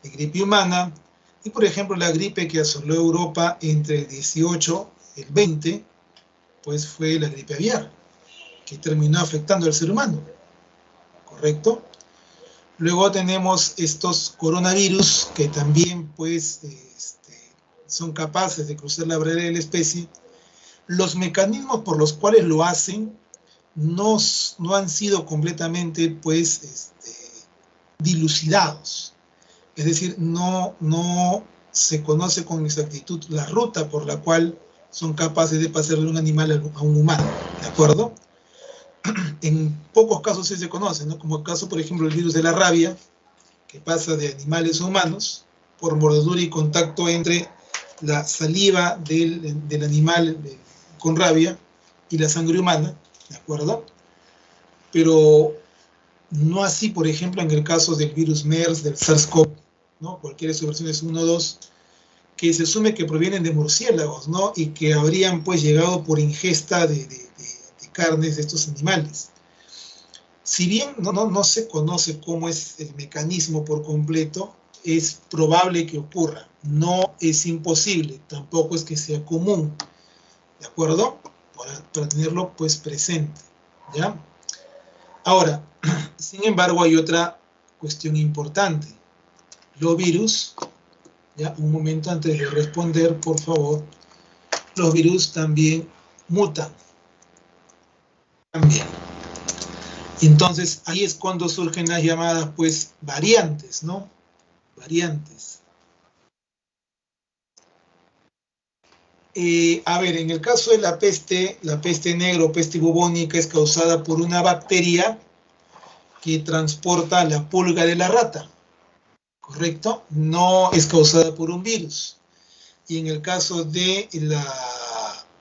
de gripe humana, y por ejemplo la gripe que asoló Europa entre el 18 y el 20, pues fue la gripe aviar, que terminó afectando al ser humano, ¿correcto? Luego tenemos estos coronavirus que también pues son capaces de cruzar la barrera de la especie. Los mecanismos por los cuales lo hacen no han sido completamente pues dilucidados. Es decir, no se conoce con exactitud la ruta por la cual son capaces de pasar de un animal a un humano, ¿de acuerdo? En pocos casos sí se conoce, ¿no? Como el caso, por ejemplo, el virus de la rabia, que pasa de animales a humanos por mordedura y contacto entre la saliva del animal con rabia y la sangre humana, ¿de acuerdo? Pero no así, por ejemplo, en el caso del virus MERS, del SARS-CoV, ¿no? Cualquiera de sus versiones 1 o 2, que se asume que provienen de murciélagos, ¿no? Y que habrían pues llegado por ingesta de carnes de estos animales. Si bien no se conoce cómo es el mecanismo por completo, es probable que ocurra. No es imposible, tampoco es que sea común, ¿de acuerdo? Para tenerlo pues presente, ¿ya? Ahora, sin embargo, hay otra cuestión importante. Los virus, ya un momento antes de responder, por favor, los virus también mutan. También. Entonces, ahí es cuando surgen las llamadas, pues, variantes, ¿no? Variantes. A ver, en el caso de la peste negra o peste bubónica es causada por una bacteria que transporta la pulga de la rata, ¿correcto? No es causada por un virus. Y en el caso de la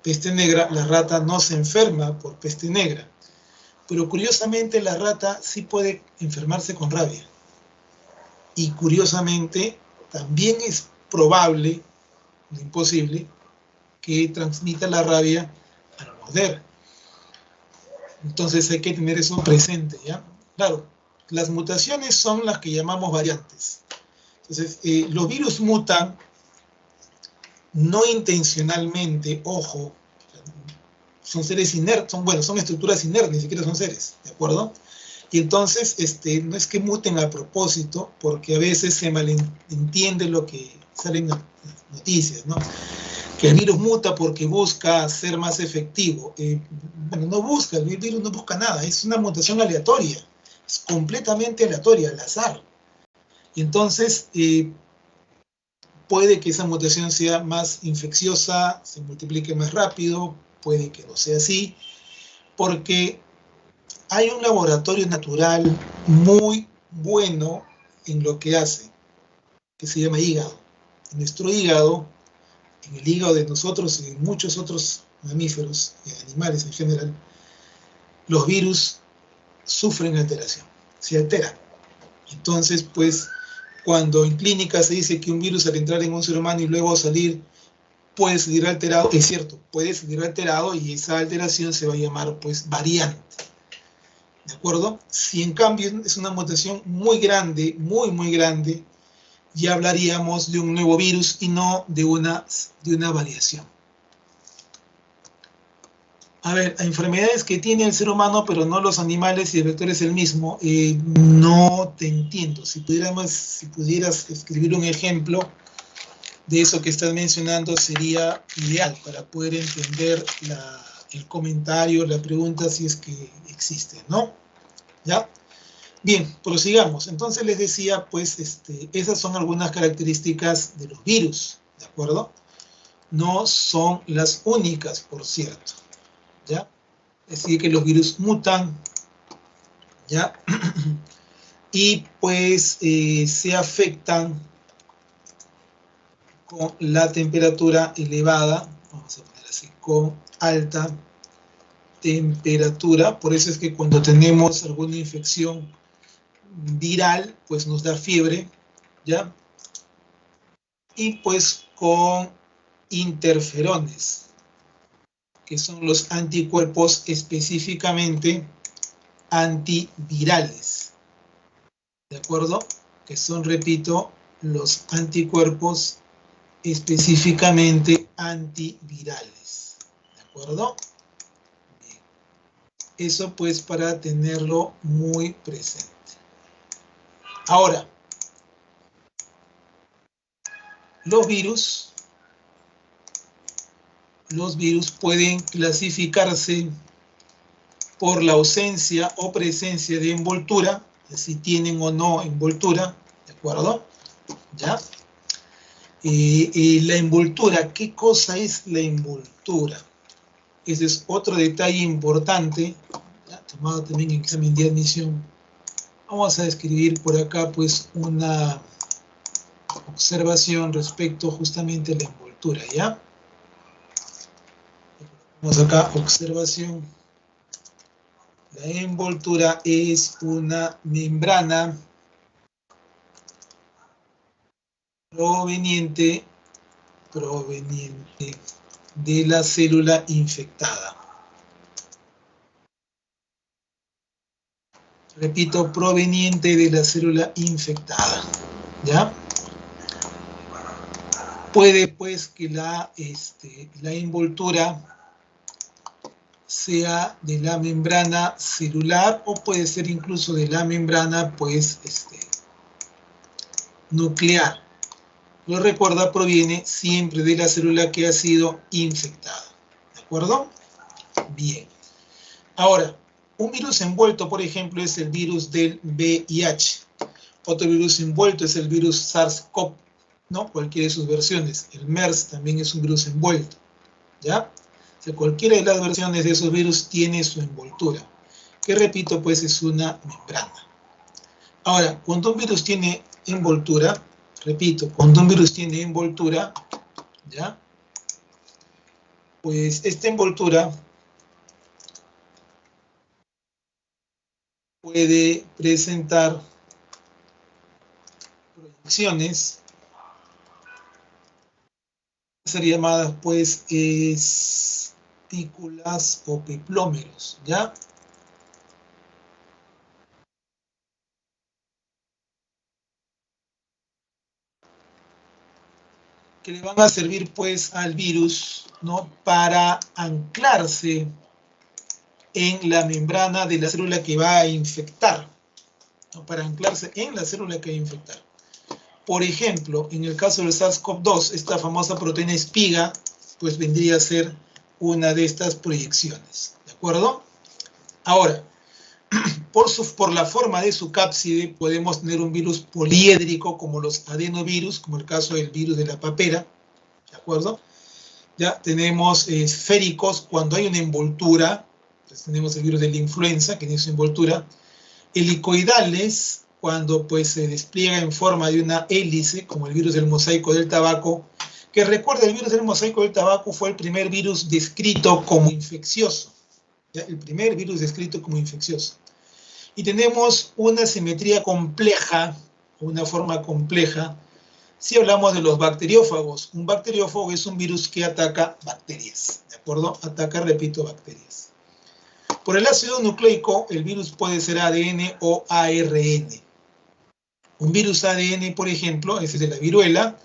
peste negra, la rata no se enferma por peste negra. Pero curiosamente la rata sí puede enfermarse con rabia. Y curiosamente también es probable, no imposible, que transmita la rabia al morder. Entonces hay que tener eso presente, ¿ya? Claro, las mutaciones son las que llamamos variantes. Entonces, los virus mutan no intencionalmente, ojo, son seres inertes, son estructuras inertes, ni siquiera son seres, ¿de acuerdo? Y entonces, no es que muten a propósito, porque a veces se malentiende lo que sale en las noticias, ¿no? Que el virus muta porque busca ser más efectivo. Bueno, no busca, el virus no busca nada, es una mutación aleatoria, es completamente aleatoria, al azar. Y entonces, puede que esa mutación sea más infecciosa, se multiplique más rápido, puede que no sea así, porque hay un laboratorio natural muy bueno en lo que hace, que se llama hígado. En nuestro hígado, en el hígado de nosotros y en muchos otros mamíferos y animales en general, los virus sufren alteración, se alteran. Entonces, pues, cuando en clínica se dice que un virus al entrar en un ser humano y luego salir puede salir alterado, es cierto, puede salir alterado y esa alteración se va a llamar, pues, variante. ¿De acuerdo? Si en cambio es una mutación muy grande, muy grande, ya hablaríamos de un nuevo virus y no de una variación. A ver, enfermedades que tiene el ser humano, pero no los animales y el vector es el mismo, no te entiendo. Si pudieras escribir un ejemplo de eso que estás mencionando, sería ideal para poder entender el comentario, la pregunta, si es que existe, ¿no? ¿Ya? Bien, prosigamos. Entonces les decía, pues, esas son algunas características de los virus, ¿de acuerdo? No son las únicas, por cierto, ¿ya? Es decir, que los virus mutan, ¿ya? y pues se afectan con la temperatura elevada, vamos a poner así, con alta temperatura. Por eso es que cuando tenemos alguna infección viral, pues nos da fiebre, ¿ya? Y pues con interferones, que son los anticuerpos específicamente antivirales, ¿de acuerdo? Que son, repito, los anticuerpos específicamente antivirales, ¿de acuerdo? Bien. Eso pues para tenerlo muy presente. Ahora, los virus pueden clasificarse por la ausencia o presencia de envoltura, si tienen o no envoltura, ¿de acuerdo? ¿Ya? La envoltura, ¿qué cosa es la envoltura? Ese es otro detalle importante, ¿ya? Tomado también en examen de admisión. Vamos a escribir por acá pues una observación respecto justamente a la envoltura, ¿ya? Vamos acá, observación. La envoltura es una membrana proveniente de la célula infectada. Repito, proveniente de la célula infectada, ¿ya? Puede pues que la envoltura sea de la membrana celular o puede ser incluso de la membrana pues nuclear. Lo recuerda, proviene siempre de la célula que ha sido infectada. ¿De acuerdo? Bien. Ahora, un virus envuelto, por ejemplo, es el virus del VIH. Otro virus envuelto es el virus SARS-CoV, ¿no? Cualquiera de sus versiones. El MERS también es un virus envuelto, ¿ya? O sea, cualquiera de las versiones de esos virus tiene su envoltura, que repito, pues es una membrana. Ahora, cuando un virus tiene envoltura, repito, cuando un virus tiene envoltura, ¿ya? Pues esta envoltura puede presentar proyecciones, ser llamadas pues espículas o peplómeros, ¿ya? Que le van a servir pues al virus, ¿no? Para anclarse en la membrana de la célula que va a infectar, ¿no? Para anclarse en la célula que va a infectar. Por ejemplo, en el caso del SARS-CoV-2, esta famosa proteína espiga, pues vendría a ser una de estas proyecciones, ¿de acuerdo? Ahora, por la forma de su cápside, podemos tener un virus poliédrico como los adenovirus, como el caso del virus de la papera, ¿de acuerdo? Ya tenemos esféricos cuando hay una envoltura, entonces tenemos el virus de la influenza, que tiene su envoltura, helicoidales, cuando pues se despliega en forma de una hélice, como el virus del mosaico del tabaco, que recuerda, el virus del mosaico del tabaco fue el primer virus descrito como infeccioso, ¿ya? El primer virus descrito como infeccioso. Y tenemos una simetría compleja, una forma compleja, si hablamos de los bacteriófagos. Un bacteriófago es un virus que ataca bacterias, ¿de acuerdo? Ataca, repito, bacterias. Por el ácido nucleico, el virus puede ser ADN o ARN. Un virus ADN, por ejemplo, ese es de la viruela,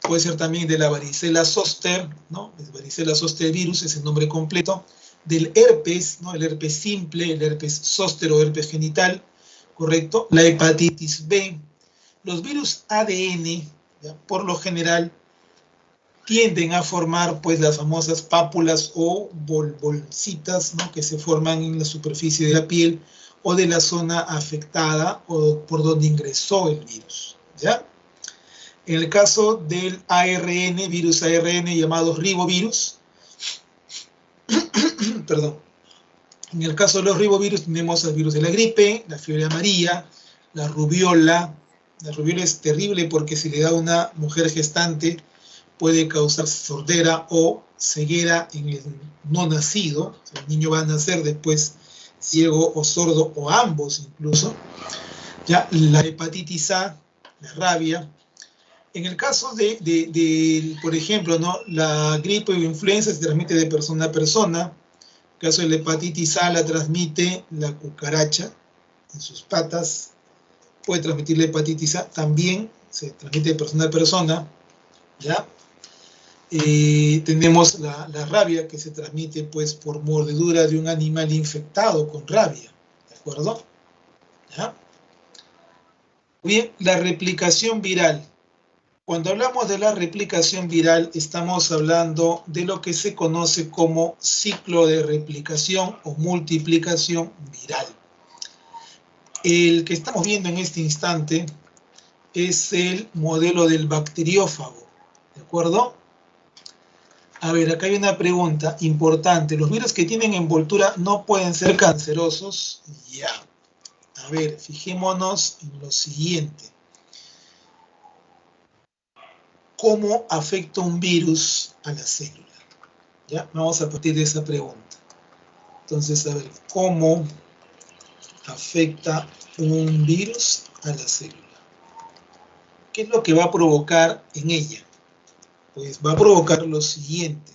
puede ser también de la varicela zoster, ¿no? El varicela zoster virus es el nombre completo, del herpes, ¿no? El herpes simple, el herpes zóster o herpes genital, ¿correcto? La hepatitis B. Los virus ADN, ¿ya? Por lo general, tienden a formar pues las famosas pápulas o bolsitas, ¿no? Que se forman en la superficie de la piel o de la zona afectada o por donde ingresó el virus, ¿ya? En el caso del ARN, virus ARN llamados ribovirus, perdón, en el caso de los ribovirus tenemos el virus de la gripe, la fiebre amarilla, la rubiola. La rubiola es terrible porque si le da a una mujer gestante puede causar sordera o ceguera en el no nacido. O sea, el niño va a nacer después ciego o sordo o ambos incluso. Ya, la hepatitis A, la rabia. En el caso de por ejemplo, ¿no? La gripe o influenza se transmite de persona a persona. En el caso de la hepatitis A la transmite la cucaracha en sus patas. Puede transmitir la hepatitis A, también se transmite de persona a persona, ¿ya? Tenemos la rabia que se transmite pues por mordedura de un animal infectado con rabia, ¿de acuerdo? ¿Ya? Bien, la replicación viral. Cuando hablamos de la replicación viral, estamos hablando de lo que se conoce como ciclo de replicación o multiplicación viral. El que estamos viendo en este instante es el modelo del bacteriófago, ¿de acuerdo? A ver, acá hay una pregunta importante. ¿Los virus que tienen envoltura no pueden ser cancerosos? Ya. A ver, fijémonos en lo siguiente. ¿Cómo afecta un virus a la célula? ¿Ya? Vamos a partir de esa pregunta. Entonces, a ver, ¿cómo afecta un virus a la célula? ¿Qué es lo que va a provocar en ella? Pues va a provocar lo siguiente.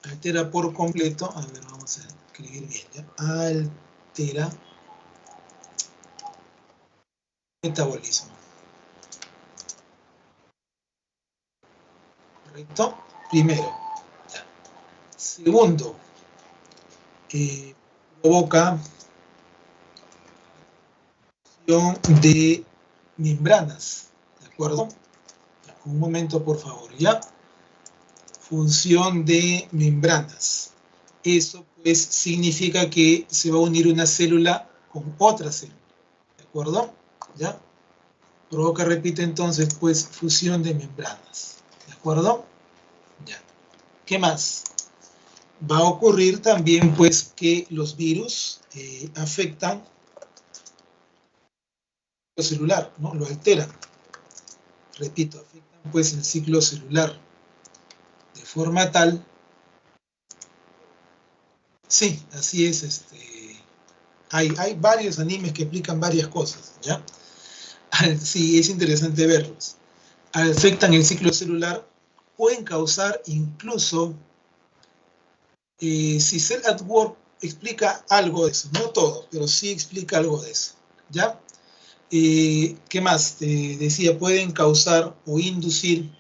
Altera por completo, a ver, vamos a escribir bien, ¿ya? Altera metabolismo. ¿Correcto? Primero. ¿Ya? Segundo, provoca de membranas, ¿de acuerdo? Un momento, por favor, ¿ya? Función de membranas. Eso, pues, significa que se va a unir una célula con otra célula, ¿de acuerdo? ¿Ya? Provoca, repite, entonces, pues, fusión de membranas, ¿de acuerdo? Ya. ¿Qué más? Va a ocurrir también, pues, que los virus afectan el ciclo celular, ¿no? Lo alteran. Repito, afectan, pues, el ciclo celular de forma tal. Sí, así es. Hay varios animes que explican varias cosas, ¿ya? Sí, es interesante verlos. Afectan el ciclo celular, pueden causar incluso, si Cell at Work explica algo de eso, no todo, pero sí explica algo de eso, ¿ya? ¿Qué más? Decía, pueden causar o inducir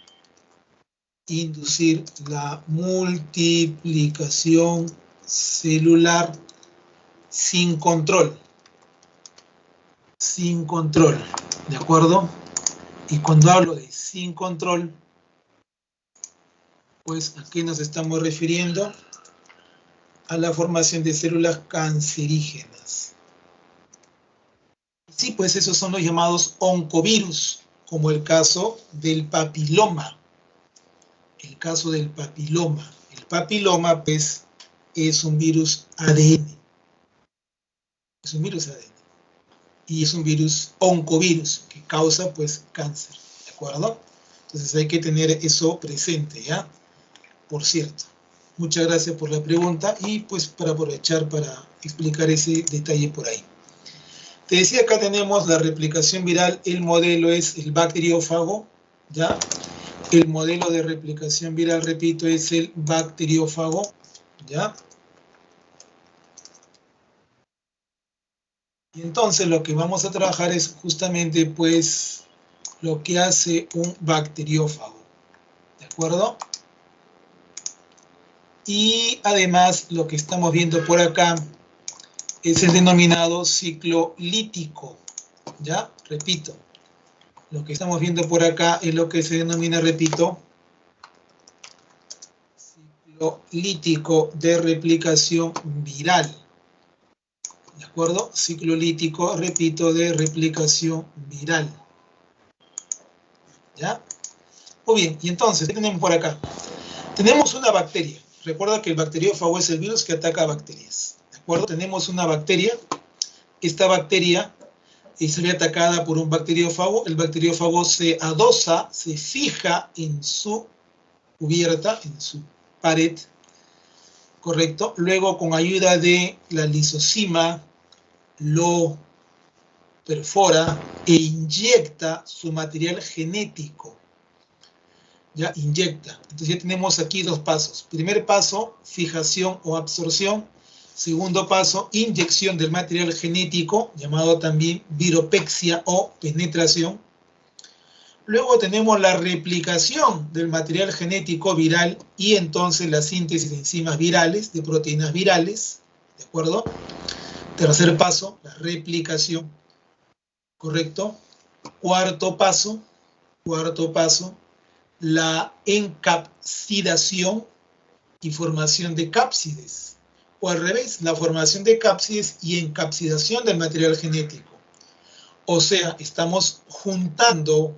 la multiplicación celular sin control, ¿de acuerdo? Y cuando hablo de sin control, pues ¿a qué nos estamos refiriendo? A la formación de células cancerígenas. Sí, pues esos son los llamados oncovirus, como el caso del papiloma. El caso del papiloma. El papiloma, pues, es un virus ADN. Es un virus ADN. Y es un virus oncovirus que causa, pues, cáncer. ¿De acuerdo? Entonces hay que tener eso presente, ¿ya? Por cierto. Muchas gracias por la pregunta y pues para aprovechar para explicar ese detalle por ahí. Te decía, acá tenemos la replicación viral, el modelo es el bacteriófago, ¿ya? El modelo de replicación viral, repito, es el bacteriófago, ¿ya? Y entonces lo que vamos a trabajar es justamente pues lo que hace un bacteriófago, ¿de acuerdo? Y además lo que estamos viendo por acá es el denominado ciclo lítico, ¿ya? Repito, lo que estamos viendo por acá es lo que se denomina, repito, ciclo lítico de replicación viral, ¿de acuerdo? Ciclo lítico, repito, de replicación viral, ¿ya? Muy bien, y entonces, ¿qué tenemos por acá? Tenemos una bacteria. Recuerda que el bacteriófago es el virus que ataca a bacterias. ¿De acuerdo? Tenemos una bacteria esta bacteria se ve atacada por un bacteriófago. El bacteriófago se adosa, se fija en su cubierta, en su pared, ¿correcto? Luego, con ayuda de la lisozima, lo perfora e inyecta su material genético. Ya inyecta. Entonces ya tenemos aquí dos pasos. Primer paso, fijación o absorción. Segundo paso, inyección del material genético, llamado también viropexia o penetración. Luego tenemos la replicación del material genético viral y entonces la síntesis de enzimas virales, de proteínas virales, ¿de acuerdo? Tercer paso, la replicación, ¿correcto? Cuarto paso, la encapsidación y formación de cápsides. O al revés, la formación de cápsides y encapsidación del material genético. O sea, estamos juntando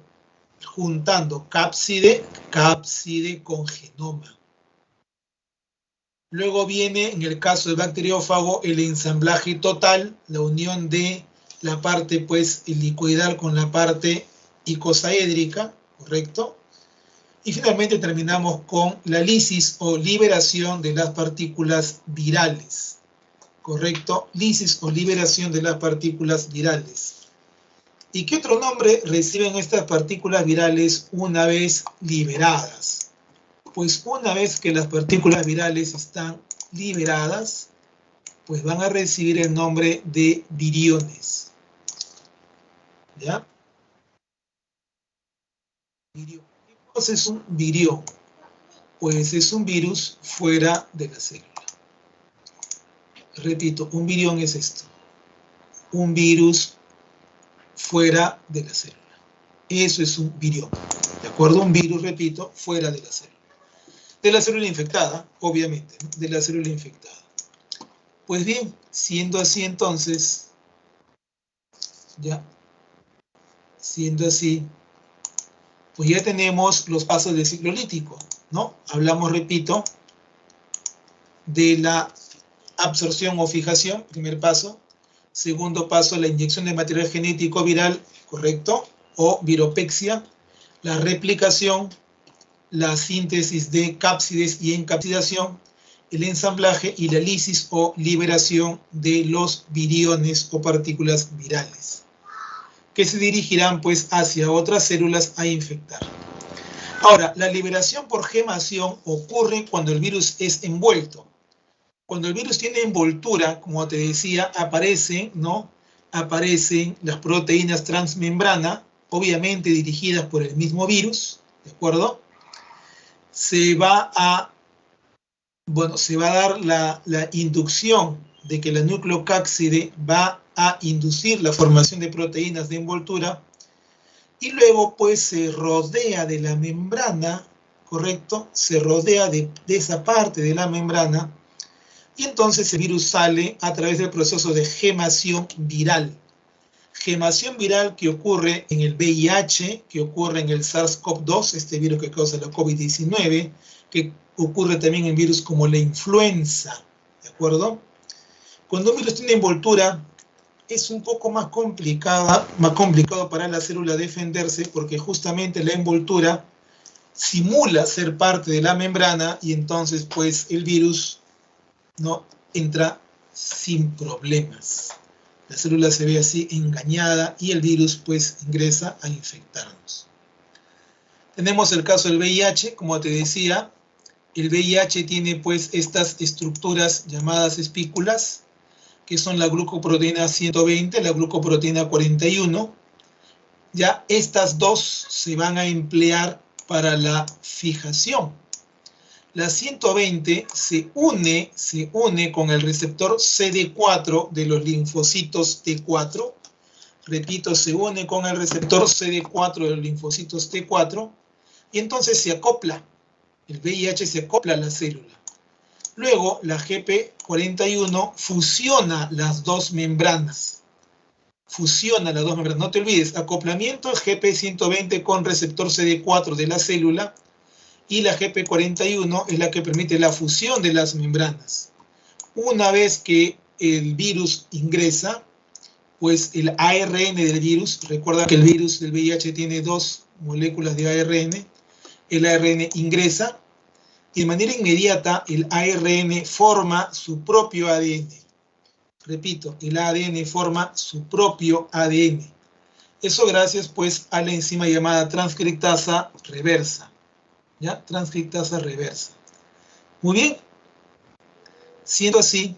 cápside con genoma. Luego viene, en el caso del bacteriófago, el ensamblaje total, la unión de la parte pues helicoidal con la parte icosaédrica, ¿correcto? Y finalmente terminamos con la lisis o liberación de las partículas virales, ¿correcto? Lisis o liberación de las partículas virales. ¿Y qué otro nombre reciben estas partículas virales una vez liberadas? Pues una vez que las partículas virales están liberadas, pues van a recibir el nombre de viriones. ¿Ya? ¿Qué cosa es un virión? Pues es un virus fuera de la célula. Repito, un virión es esto. Un virus fuera de la célula. Eso es un virión. ¿De acuerdo? Un virus, repito, fuera de la célula. De la célula infectada, obviamente, ¿no? De la célula infectada. Pues bien, siendo así entonces, ya, siendo así, pues ya tenemos los pasos del ciclo lítico, ¿no? Hablamos, repito, de la absorción o fijación, primer paso. Segundo paso, la inyección de material genético viral, ¿correcto? O viropexia. La replicación, la síntesis de cápsides y encapsidación, el ensamblaje y la lisis o liberación de los viriones o partículas virales, que se dirigirán pues hacia otras células a infectar. Ahora, la liberación por gemación ocurre cuando el virus es envuelto. Cuando el virus tiene envoltura, como te decía, aparecen, ¿no? Aparecen las proteínas transmembrana, obviamente dirigidas por el mismo virus, ¿de acuerdo? Se va a dar la inducción de que la nucleocápside va a inducir la formación de proteínas de envoltura y luego pues se rodea de la membrana, ¿correcto? Se rodea de esa parte de la membrana y entonces el virus sale a través del proceso de gemación viral. Gemación viral que ocurre en el VIH, que ocurre en el SARS-CoV-2, este virus que causa la COVID-19, que ocurre también en virus como la influenza, ¿de acuerdo? Cuando un virus tiene envoltura, es un poco más complicado para la célula defenderse, porque justamente la envoltura simula ser parte de la membrana y entonces pues el virus no entra sin problemas. La célula se ve así engañada y el virus pues ingresa a infectarnos. Tenemos el caso del VIH, como te decía, el VIH tiene pues estas estructuras llamadas espículas, que son la glucoproteína 120, la glucoproteína 41. Ya estas dos se van a emplear para la fijación. La 120 se une con el receptor CD4 de los linfocitos T4. Repito, se une con el receptor CD4 de los linfocitos T4 y entonces se acopla. El VIH se acopla a la célula. Luego, la GP41 fusiona las dos membranas. No te olvides, acoplamiento GP120 con receptor CD4 de la célula y la GP41 es la que permite la fusión de las membranas. Una vez que el virus ingresa, pues el ARN del virus. Recuerda que el virus del VIH tiene 2 moléculas de ARN. El ARN ingresa y de manera inmediata el ARN forma su propio ADN. Repito, el ADN forma su propio ADN. Eso gracias pues a la enzima llamada transcriptasa reversa. ¿Ya? Transcriptasa reversa. Muy bien. Siendo así,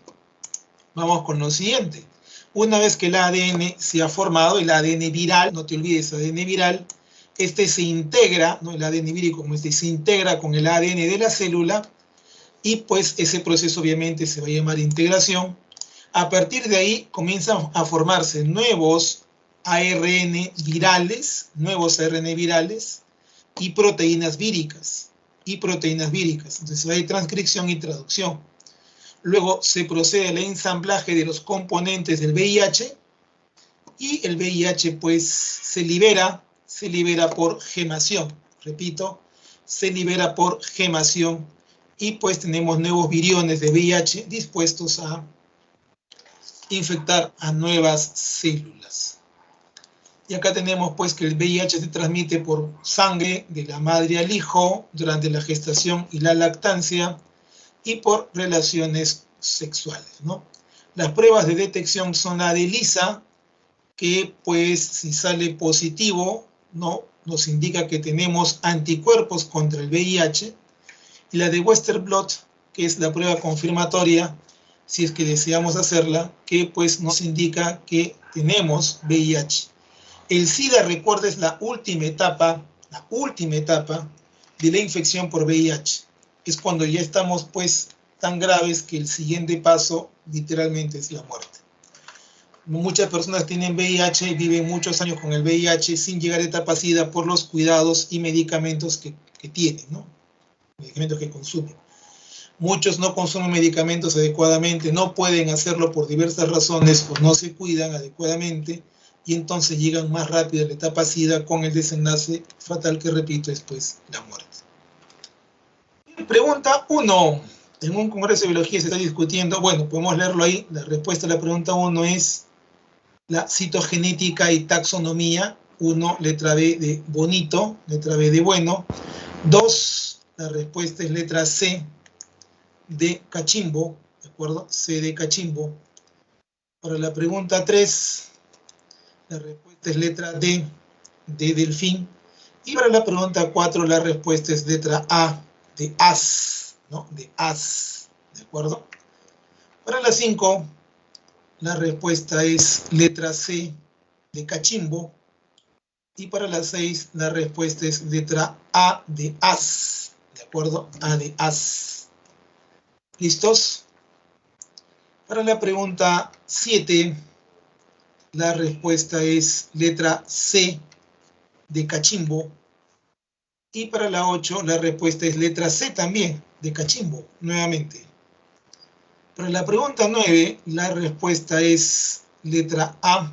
vamos con lo siguiente. Una vez que el ADN se ha formado, el ADN viral, no te olvides, ADN viral, este se integra, ¿no? El ADN vírico como este se integra con el ADN de la célula y pues ese proceso obviamente se va a llamar integración. A partir de ahí comienzan a formarse nuevos ARN virales y proteínas víricas. Entonces hay transcripción y traducción. Luego se procede al ensamblaje de los componentes del VIH y el VIH pues se libera por gemación. Repito, se libera por gemación y pues tenemos nuevos viriones de VIH dispuestos a infectar a nuevas células. Y acá tenemos pues que el VIH se transmite por sangre de la madre al hijo durante la gestación y la lactancia y por relaciones sexuales, ¿no? Las pruebas de detección son la de ELISA, que pues si sale positivo, ¿no?, nos indica que tenemos anticuerpos contra el VIH, y la de Western blot, que es la prueba confirmatoria, si es que deseamos hacerla, que pues nos indica que tenemos VIH. El SIDA, recuerda, es la última etapa de la infección por VIH. Es cuando ya estamos pues tan graves que el siguiente paso literalmente es la muerte. Muchas personas tienen VIH y viven muchos años con el VIH sin llegar a etapa SIDA por los cuidados y medicamentos que tienen, ¿no? Medicamentos que consumen. Muchos no consumen medicamentos adecuadamente, no pueden hacerlo por diversas razones, o no se cuidan adecuadamente, y entonces llegan más rápido a la etapa SIDA con el desenlace fatal que, repito, es pues la muerte. Pregunta 1. En un congreso de biología se está discutiendo, bueno, podemos leerlo ahí, la respuesta a la pregunta 1 es la citogenética y taxonomía. 1, letra B de bonito, letra B de bueno. 2, la respuesta es letra C de cachimbo, ¿de acuerdo? C de cachimbo. Para la pregunta 3, la respuesta es letra D de delfín. Y para la pregunta 4, la respuesta es letra A de as, ¿no? De as, ¿de acuerdo? Para la 5, la respuesta es letra C de cachimbo. Y para la 6, la respuesta es letra A de as, ¿de acuerdo? A de as. ¿Listos? Para la pregunta 7, la respuesta es letra C de cachimbo. Y para la 8, la respuesta es letra C también, de cachimbo, nuevamente. Para la pregunta 9, la respuesta es letra A,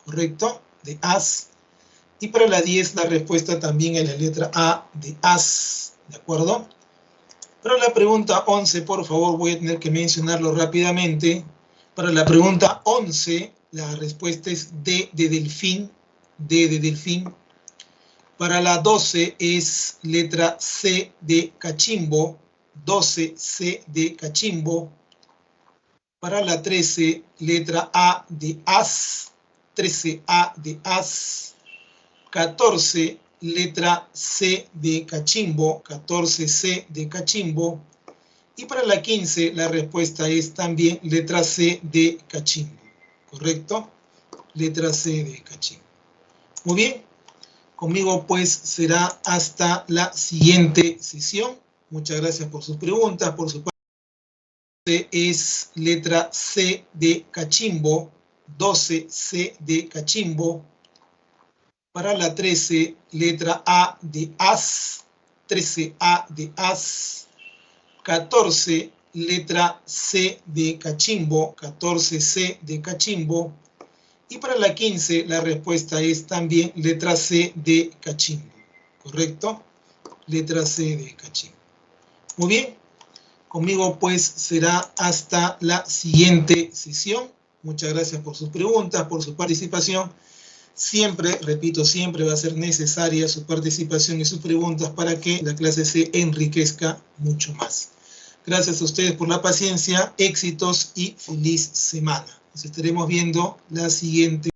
¿correcto? De as. Y para la 10, la respuesta también es la letra A de as, ¿de acuerdo? Para la pregunta 11, por favor, voy a tener que mencionarlo rápidamente. Para la pregunta 11, la respuesta es D de delfín, D de delfín. Para la 12 es letra C de cachimbo, 12 C de cachimbo. Para la 13, letra A de as, 13 A de as. 14, letra C de cachimbo, 14 C de cachimbo. Y para la 15, la respuesta es también letra C de cachimbo, ¿correcto? Letra C de cachimbo. Muy bien, conmigo pues será hasta la siguiente sesión. Muchas gracias por sus preguntas. Por su parte es letra C de cachimbo, 12 C de cachimbo. Para la 13, letra A de as, 13 A de as. 14, letra C de cachimbo, 14 C de cachimbo. Y para la 15, la respuesta es también letra C de cachimbo, ¿correcto? Letra C de cachimbo. Muy bien, conmigo pues será hasta la siguiente sesión. Muchas gracias por sus preguntas, por su participación. Siempre, repito, siempre va a ser necesaria su participación y sus preguntas para que la clase se enriquezca mucho más. Gracias a ustedes por la paciencia, éxitos y feliz semana. Nos estaremos viendo la siguiente.